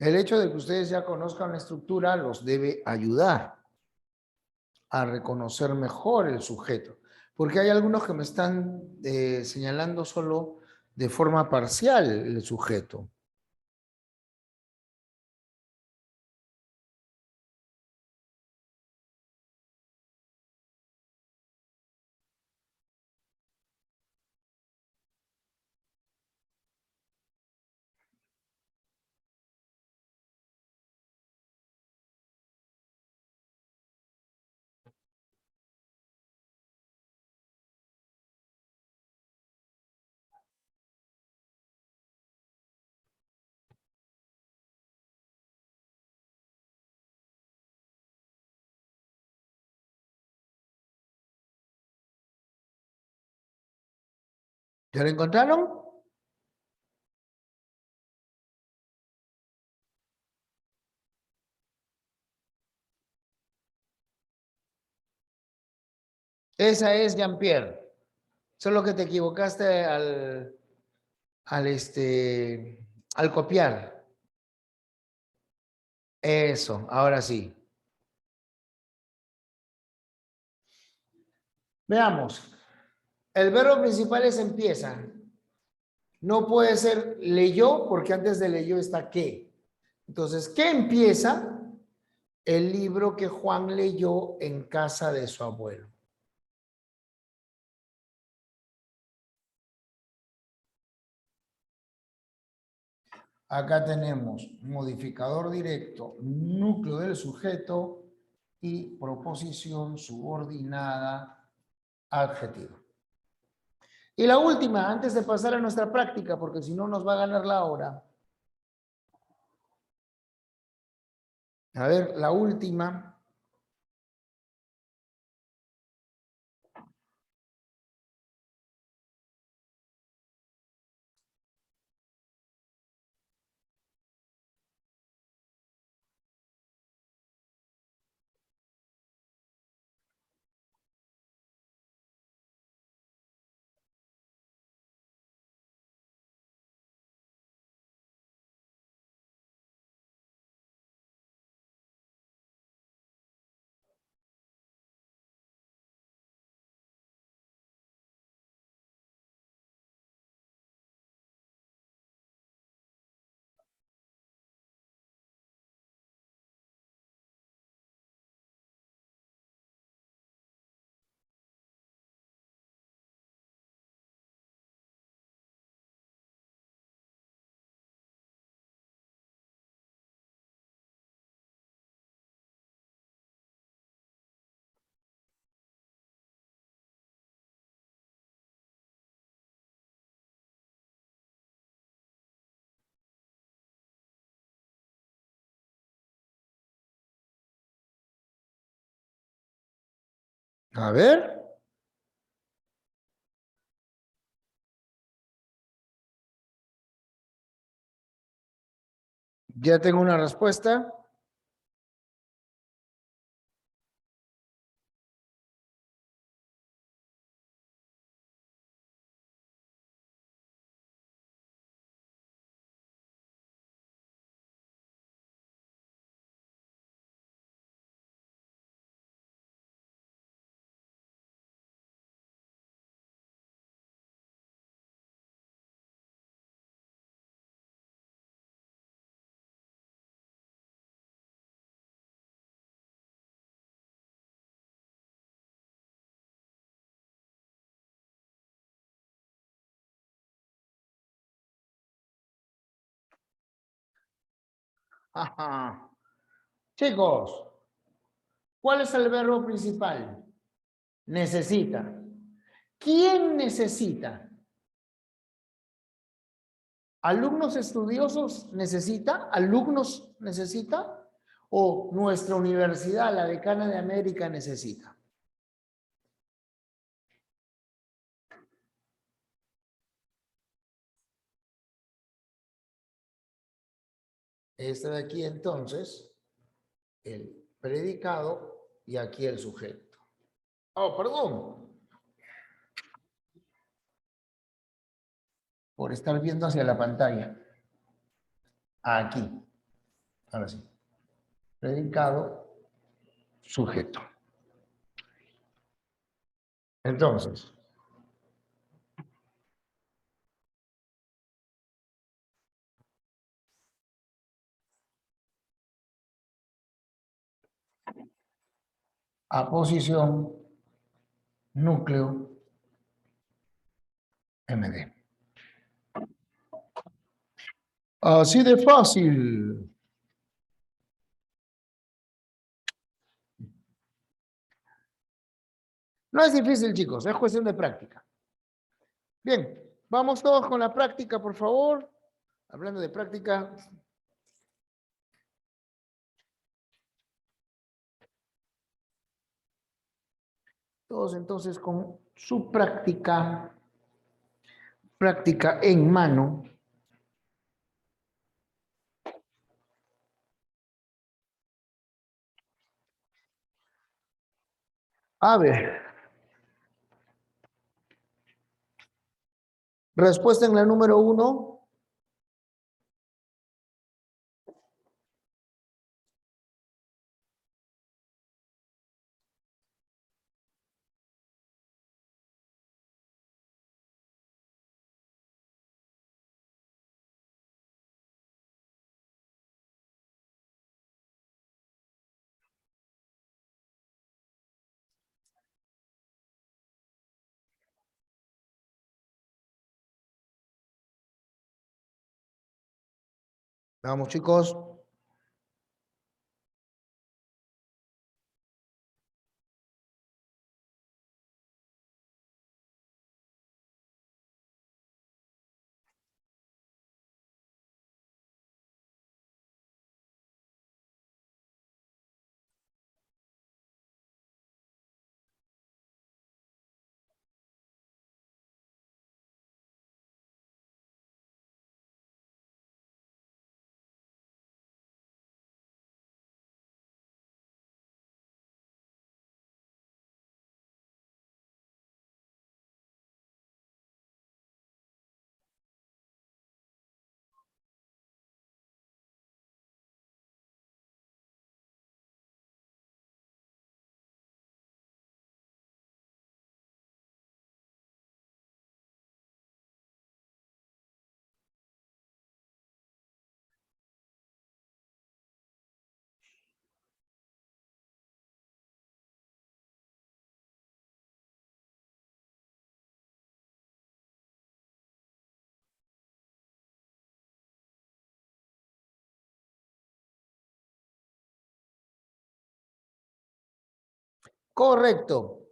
El hecho de que ustedes ya conozcan la estructura los debe ayudar a reconocer mejor el sujeto, porque hay algunos que me están señalando solo de forma parcial el sujeto. ¿Ya lo encontraron? Esa es Jean-Pierre. Solo que te equivocaste al copiar. Eso, ahora sí. Veamos. El verbo principal es empieza. No puede ser leyó porque antes de leyó está qué. Entonces, ¿qué empieza? El libro que Juan leyó en casa de su abuelo. Acá tenemos modificador directo, núcleo del sujeto y proposición subordinada, adjetivo. Y la última, antes de pasar a nuestra práctica, porque si no nos va a ganar la hora. A ver, la última. A ver, ya tengo una respuesta. Ajá. Chicos, ¿cuál es el verbo principal? Necesita. ¿Quién necesita? ¿Alumnos estudiosos necesita? ¿Alumnos necesita? ¿O nuestra universidad, la Decana de América, necesita? Este de aquí entonces, el predicado y aquí el sujeto. Oh, perdón. Por estar viendo hacia la pantalla. Aquí. Ahora sí. Predicado, sujeto. Entonces, aposición, núcleo, MD. Así de fácil. No es difícil, chicos, es cuestión de práctica. Bien, vamos todos con la práctica, por favor. Hablando de práctica. Todos entonces con su práctica en mano. A ver. Respuesta en la número 1. Vamos, chicos. Correcto.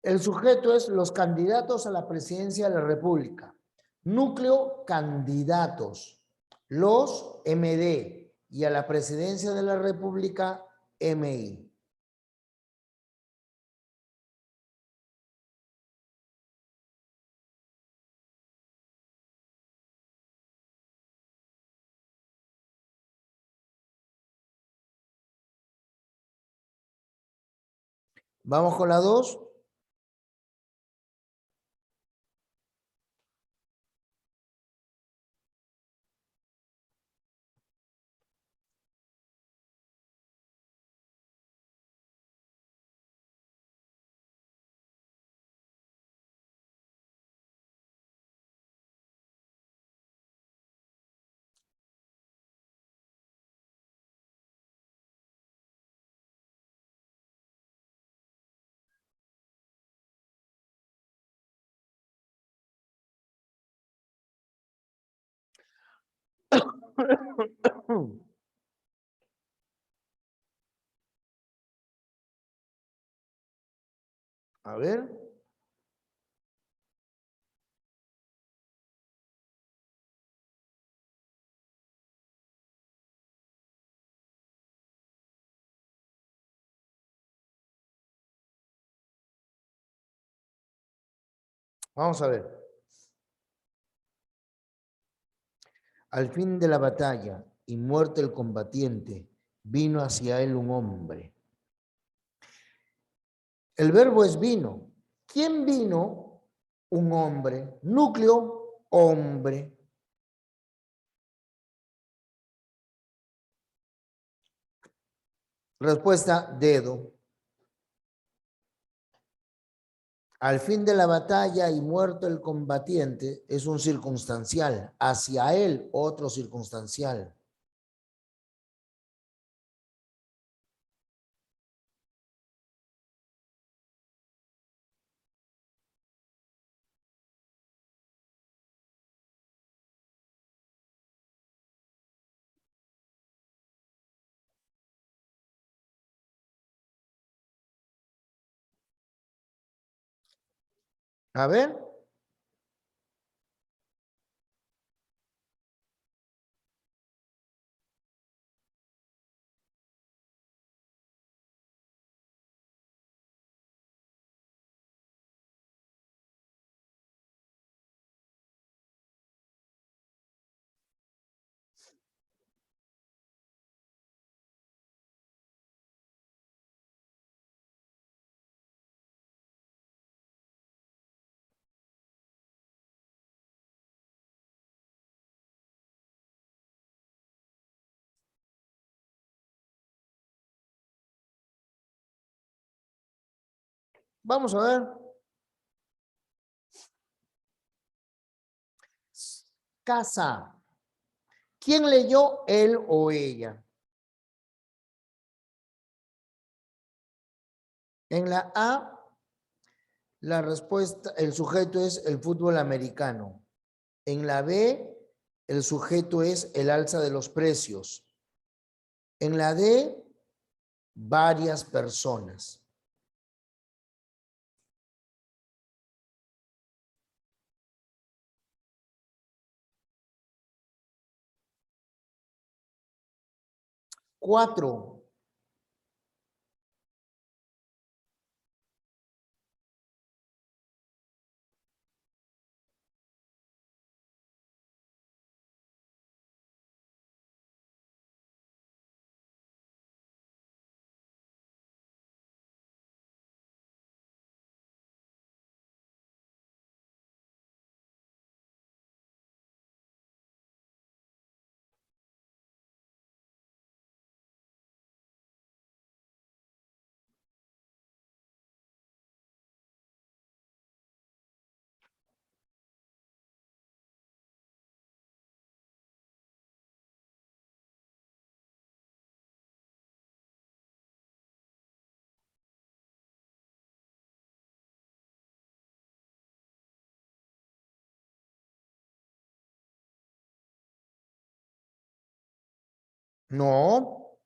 El sujeto es los candidatos a la presidencia de la República. Núcleo, candidatos. Los MD. Y a la presidencia de la República, MI. Vamos con la 2. A ver. Vamos a ver. Al fin de la batalla y muerto el combatiente, vino hacia él un hombre. El verbo es vino. ¿Quién vino? Un hombre. Núcleo, hombre. Respuesta, dedo. Al fin de la batalla y muerto el combatiente es un circunstancial. Hacia él, otro circunstancial. A ver. Vamos a ver. Casa. ¿Quién leyó, él o ella? En la A, la respuesta, el sujeto es el fútbol americano. En la B, el sujeto es el alza de los precios. En la D, varias personas. Cuatro. No,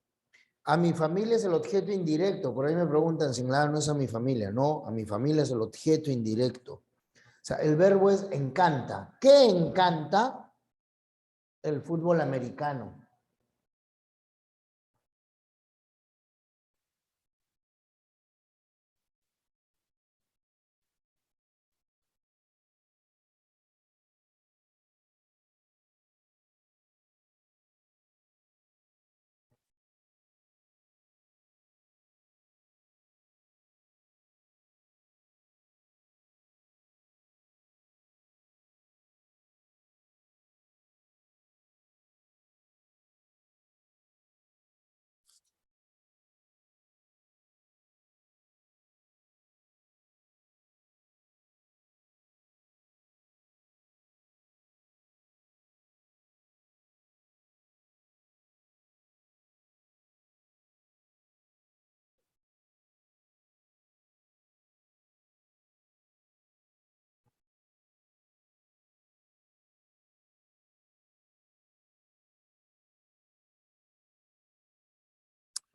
a mi familia es el objeto indirecto. Por ahí me preguntan si nada no es a mi familia. No, a mi familia es el objeto indirecto. O sea, el verbo es encanta. ¿Qué encanta? El fútbol americano.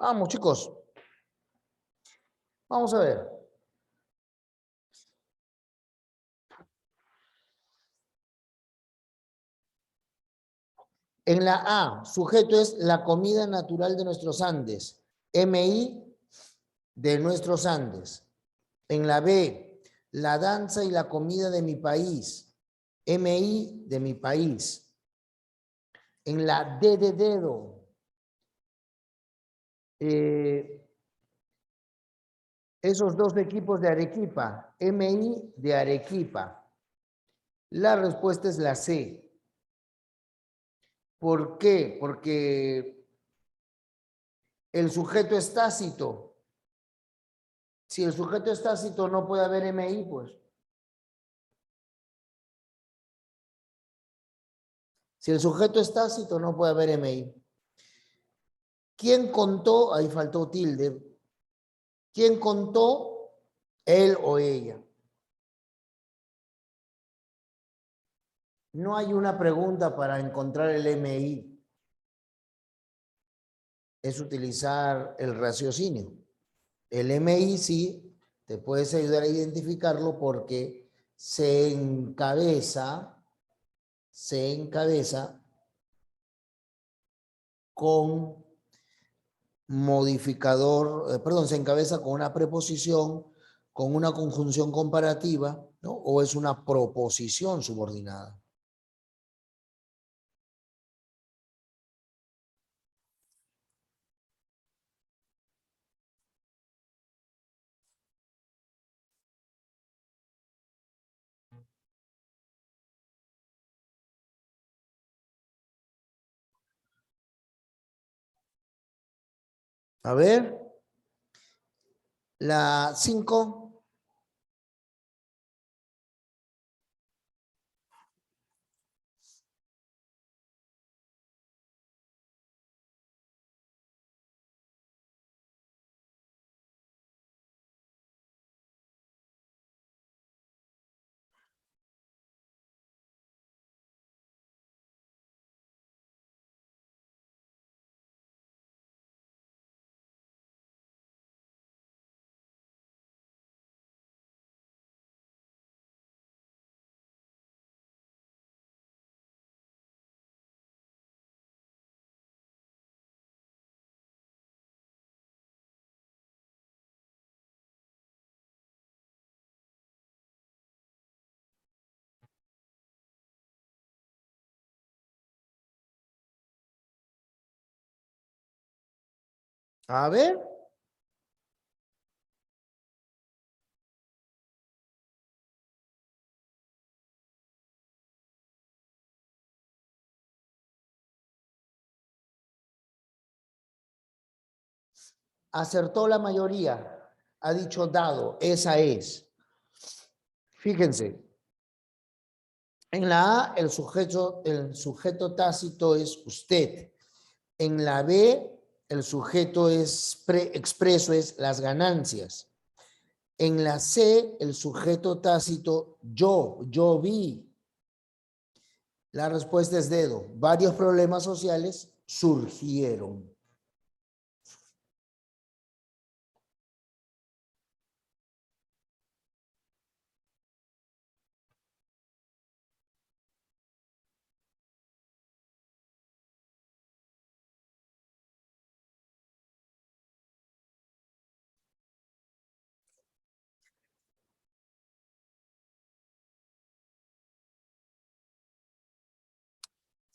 Vamos, chicos. Vamos a ver. En la A, sujeto es la comida natural de nuestros Andes. MI de nuestros Andes. En la B, la danza y la comida de mi país. MI de mi país. En la D de dedo, esos dos equipos de Arequipa. MI de Arequipa. La respuesta es la C. ¿Por qué? Porque el sujeto es tácito. Si el sujeto es tácito, no puede haber MI, pues. Si el sujeto es tácito, no puede haber MI. ¿Quién contó? Ahí faltó tilde. ¿Quién contó? Él o ella. No hay una pregunta para encontrar el MI. Es utilizar el raciocinio. El MI sí te puedes ayudar a identificarlo porque se encabeza con modificador, perdón, se encabeza con una preposición, con una conjunción comparativa, ¿no? O es una proposición subordinada. A ver, la 5. A ver, acertó la mayoría. Ha dicho dado, esa es. Fíjense, en la A el sujeto tácito es usted. En la B el sujeto expreso es las ganancias. En la C el sujeto tácito yo vi. La respuesta es dedo. Varios problemas sociales surgieron.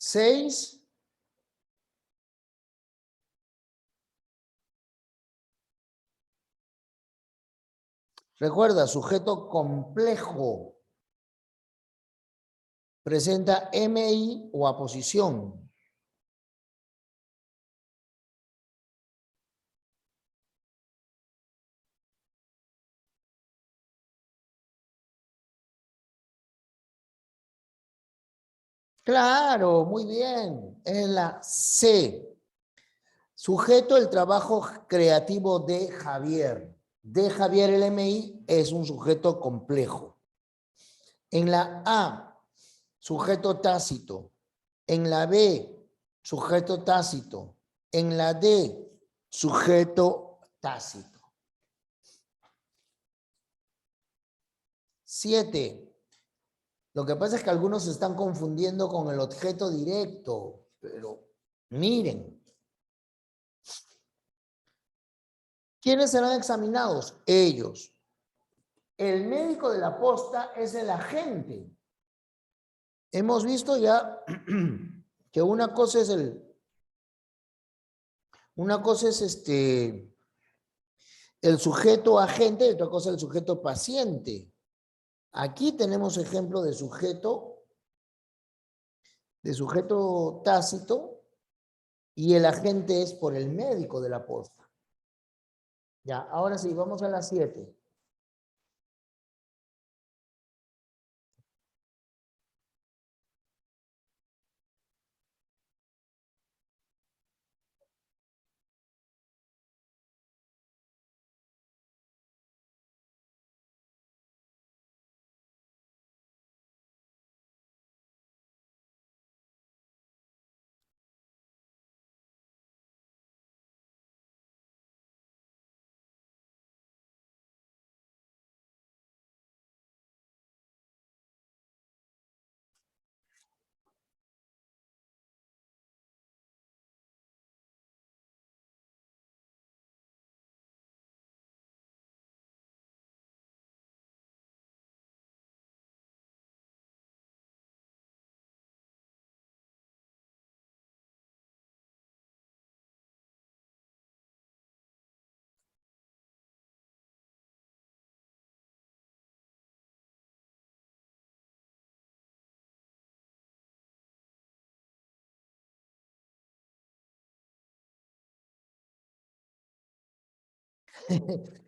Seis. Recuerda, sujeto complejo. Presenta MI o aposición. Claro, muy bien. En la C. Sujeto el trabajo creativo de Javier. De Javier el MI es un sujeto complejo. En la A, sujeto tácito. En la B, sujeto tácito. En la D, sujeto tácito. 7. Lo que pasa es que algunos se están confundiendo con el objeto directo, pero miren. ¿Quiénes serán examinados? Ellos. El médico de la posta es el agente. Hemos visto ya que una cosa es el sujeto agente y otra cosa el sujeto paciente. Aquí tenemos ejemplo de sujeto de sujeto tácito y el agente es por el médico de la posta. Ya, ahora sí, vamos a las 7.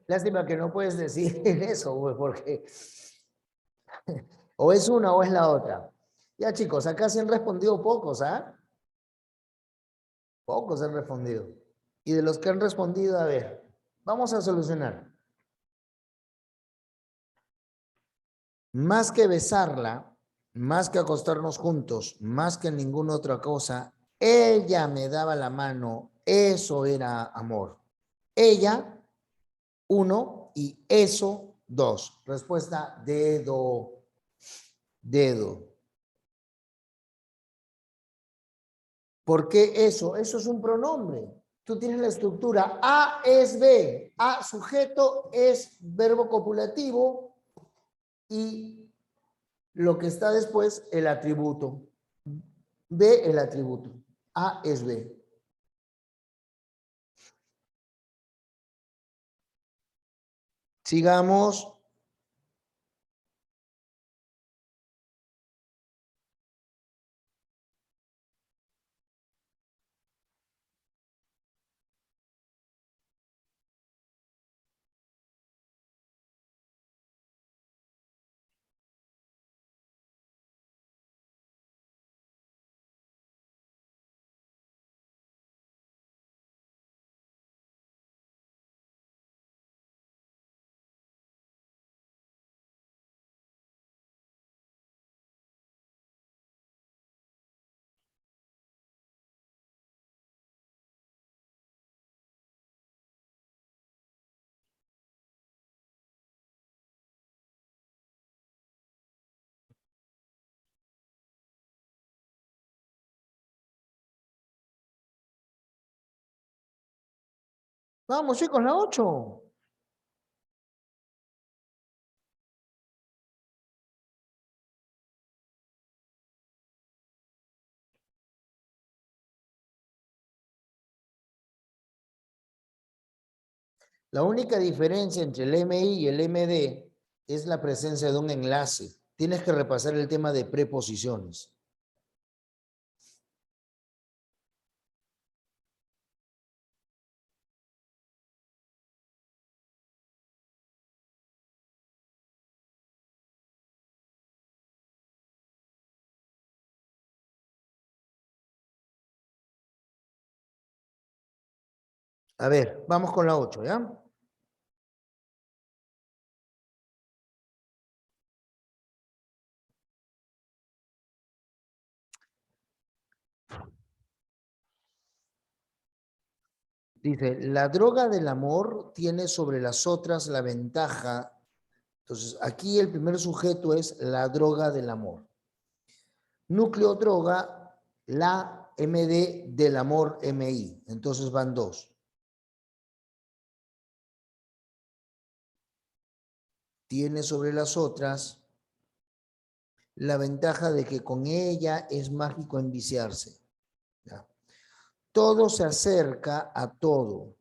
Lástima que no puedes decir eso, pues, porque o es una o es la otra. Ya, chicos, acá se han respondido pocos, ¿ah? Pocos han respondido. Y de los que han respondido, a ver, vamos a solucionar. Más que besarla, más que acostarnos juntos, más que ninguna otra cosa, ella me daba la mano, eso era amor. Ella, 1, y eso, 2. Respuesta, dedo, dedo. ¿Por qué eso? Eso es un pronombre. Tú tienes la estructura A es B. A, sujeto, es verbo copulativo y lo que está después, el atributo. B, el atributo. A es B. Sigamos. Vamos, chicos, la 8. La única diferencia entre el MI y el MD es la presencia de un enlace. Tienes que repasar el tema de preposiciones. A ver, vamos con la 8, ¿ya? Dice, la droga del amor tiene sobre las otras la ventaja. Entonces, aquí el primer sujeto es la droga del amor. Núcleo droga, la MD del amor MI. Entonces van 2. Tiene sobre las otras la ventaja de que con ella es mágico enviciarse. ¿Ya? Todo se acerca a todo.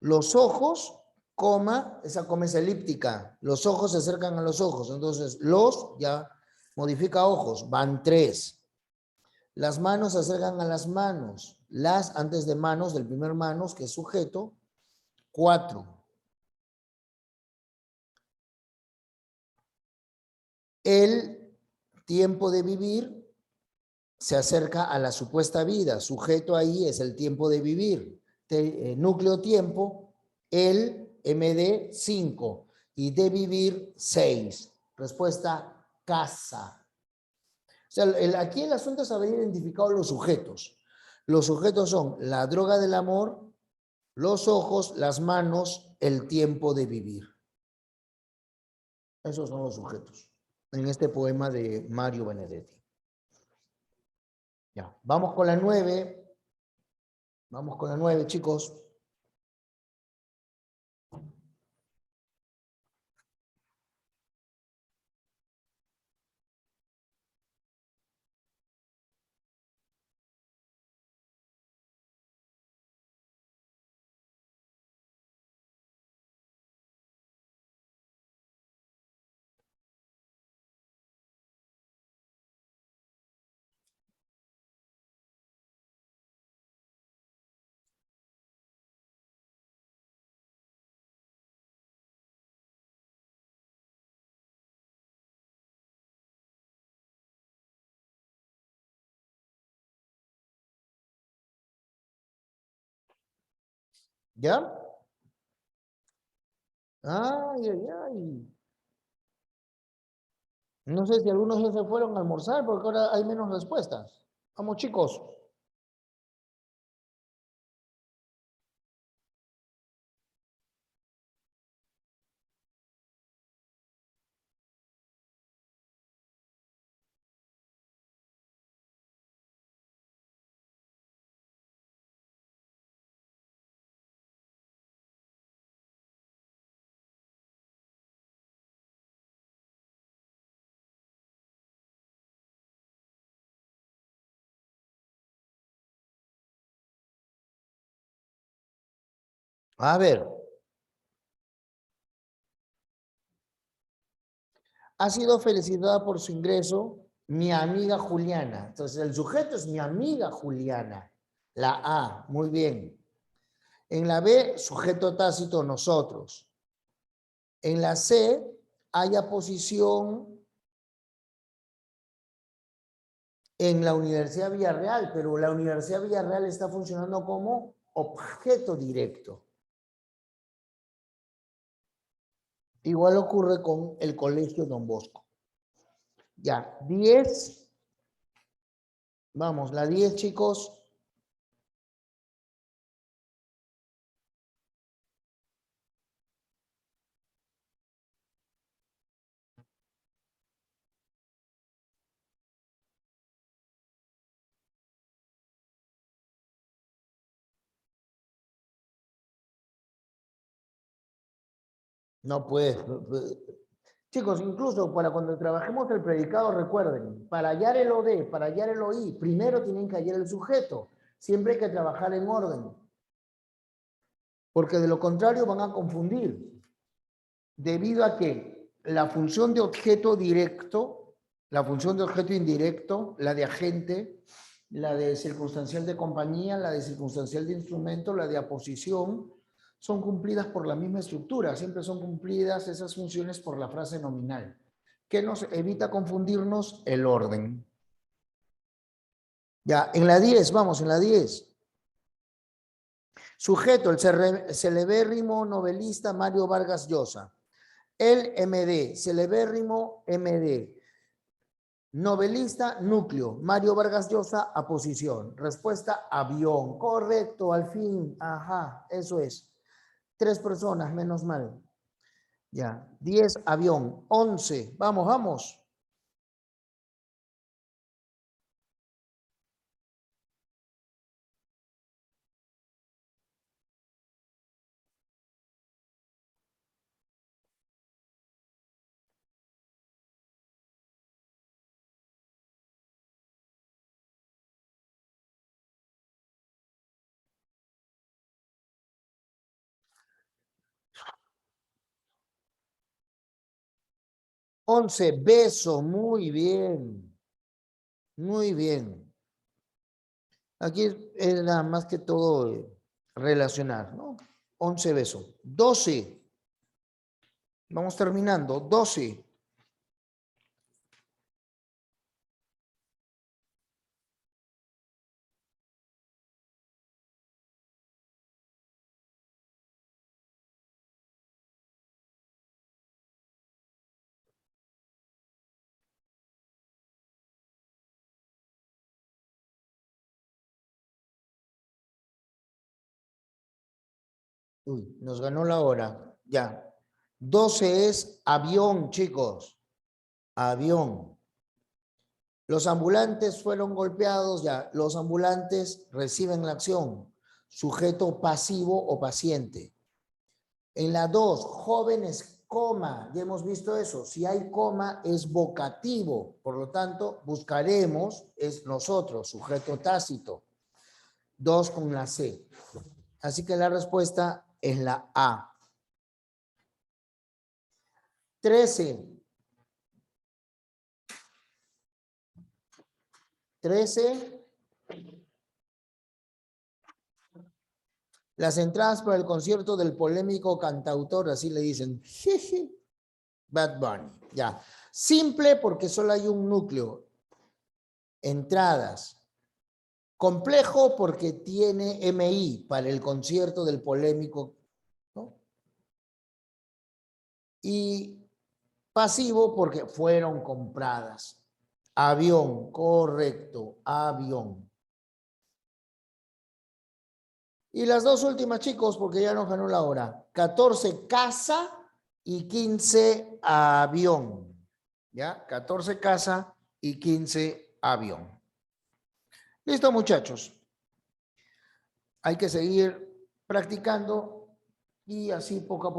Los ojos, coma, esa coma es elíptica. Los ojos se acercan a los ojos. Entonces, los, ya Modifica ojos, van 3. Las manos se acercan a las manos. Las antes de manos, del primer manos, que es sujeto, 4. El tiempo de vivir se acerca a la supuesta vida. Sujeto ahí es el tiempo de vivir. Núcleo tiempo, el MD 5 y de vivir 6. Respuesta casa. O sea, aquí el asunto es haber identificado los sujetos. Los sujetos son la droga del amor, los ojos, las manos, el tiempo de vivir. Esos son los sujetos en este poema de Mario Benedetti. Ya, vamos con la 9. Vamos con la 9, chicos. ¿Ya? Ay, ay, ay. No sé si algunos ya se fueron a almorzar porque ahora hay menos respuestas. Vamos, chicos. A ver, ha sido felicitada por su ingreso mi amiga Juliana. Entonces, el sujeto es mi amiga Juliana. La A, muy bien. En la B, sujeto tácito, nosotros. En la C, hay aposición en la Universidad Villarreal, pero la Universidad Villarreal está funcionando como objeto directo. Igual ocurre con el Colegio Don Bosco. Ya, 10. Vamos, la 10, chicos. No puedes. Chicos, incluso para cuando trabajemos el predicado, recuerden, para hallar el OD, para hallar el OI, primero tienen que hallar el sujeto. Siempre hay que trabajar en orden. Porque de lo contrario van a confundir. Debido a que la función de objeto directo, la función de objeto indirecto, la de agente, la de circunstancial de compañía, la de circunstancial de instrumento, la de aposición, son cumplidas por la misma estructura. Siempre son cumplidas esas funciones por la frase nominal. ¿Qué nos evita confundirnos? El orden. Ya, en la 10, vamos, en la 10. Sujeto, el celebérrimo novelista Mario Vargas Llosa. El MD, celebérrimo MD. Novelista, núcleo. Mario Vargas Llosa, aposición. Respuesta, avión. Correcto, al fin. Ajá, eso es. 3 personas, menos mal. Ya. 10, avión. 11. Vamos, vamos. 11, beso. Muy bien. Muy bien. Aquí es nada más que todo relacionar, ¿no? 11, beso. 12. Vamos terminando. 12. Uy, nos ganó la hora. Ya. 12 es avión, chicos. Avión. Los ambulantes fueron golpeados, ya. Los ambulantes reciben la acción. Sujeto pasivo o paciente. En la 2, jóvenes, coma. Ya hemos visto eso. Si hay coma, es vocativo. Por lo tanto, buscaremos, es nosotros, sujeto tácito. 2 con la C. Así que la respuesta es la A. 13. 13. Las entradas para el concierto del polémico cantautor, así le dicen, Bad Bunny. Ya. Simple porque solo hay un núcleo. Entradas. Complejo porque tiene MI para el concierto del polémico, ¿no? Y pasivo porque fueron compradas. Avión, correcto, avión. Y las dos últimas, chicos, porque ya nos ganó la hora. 14, casa y 15, avión. ¿Ya? 14, casa y 15, avión. Listo, muchachos. Hay que seguir practicando y así poco a poco.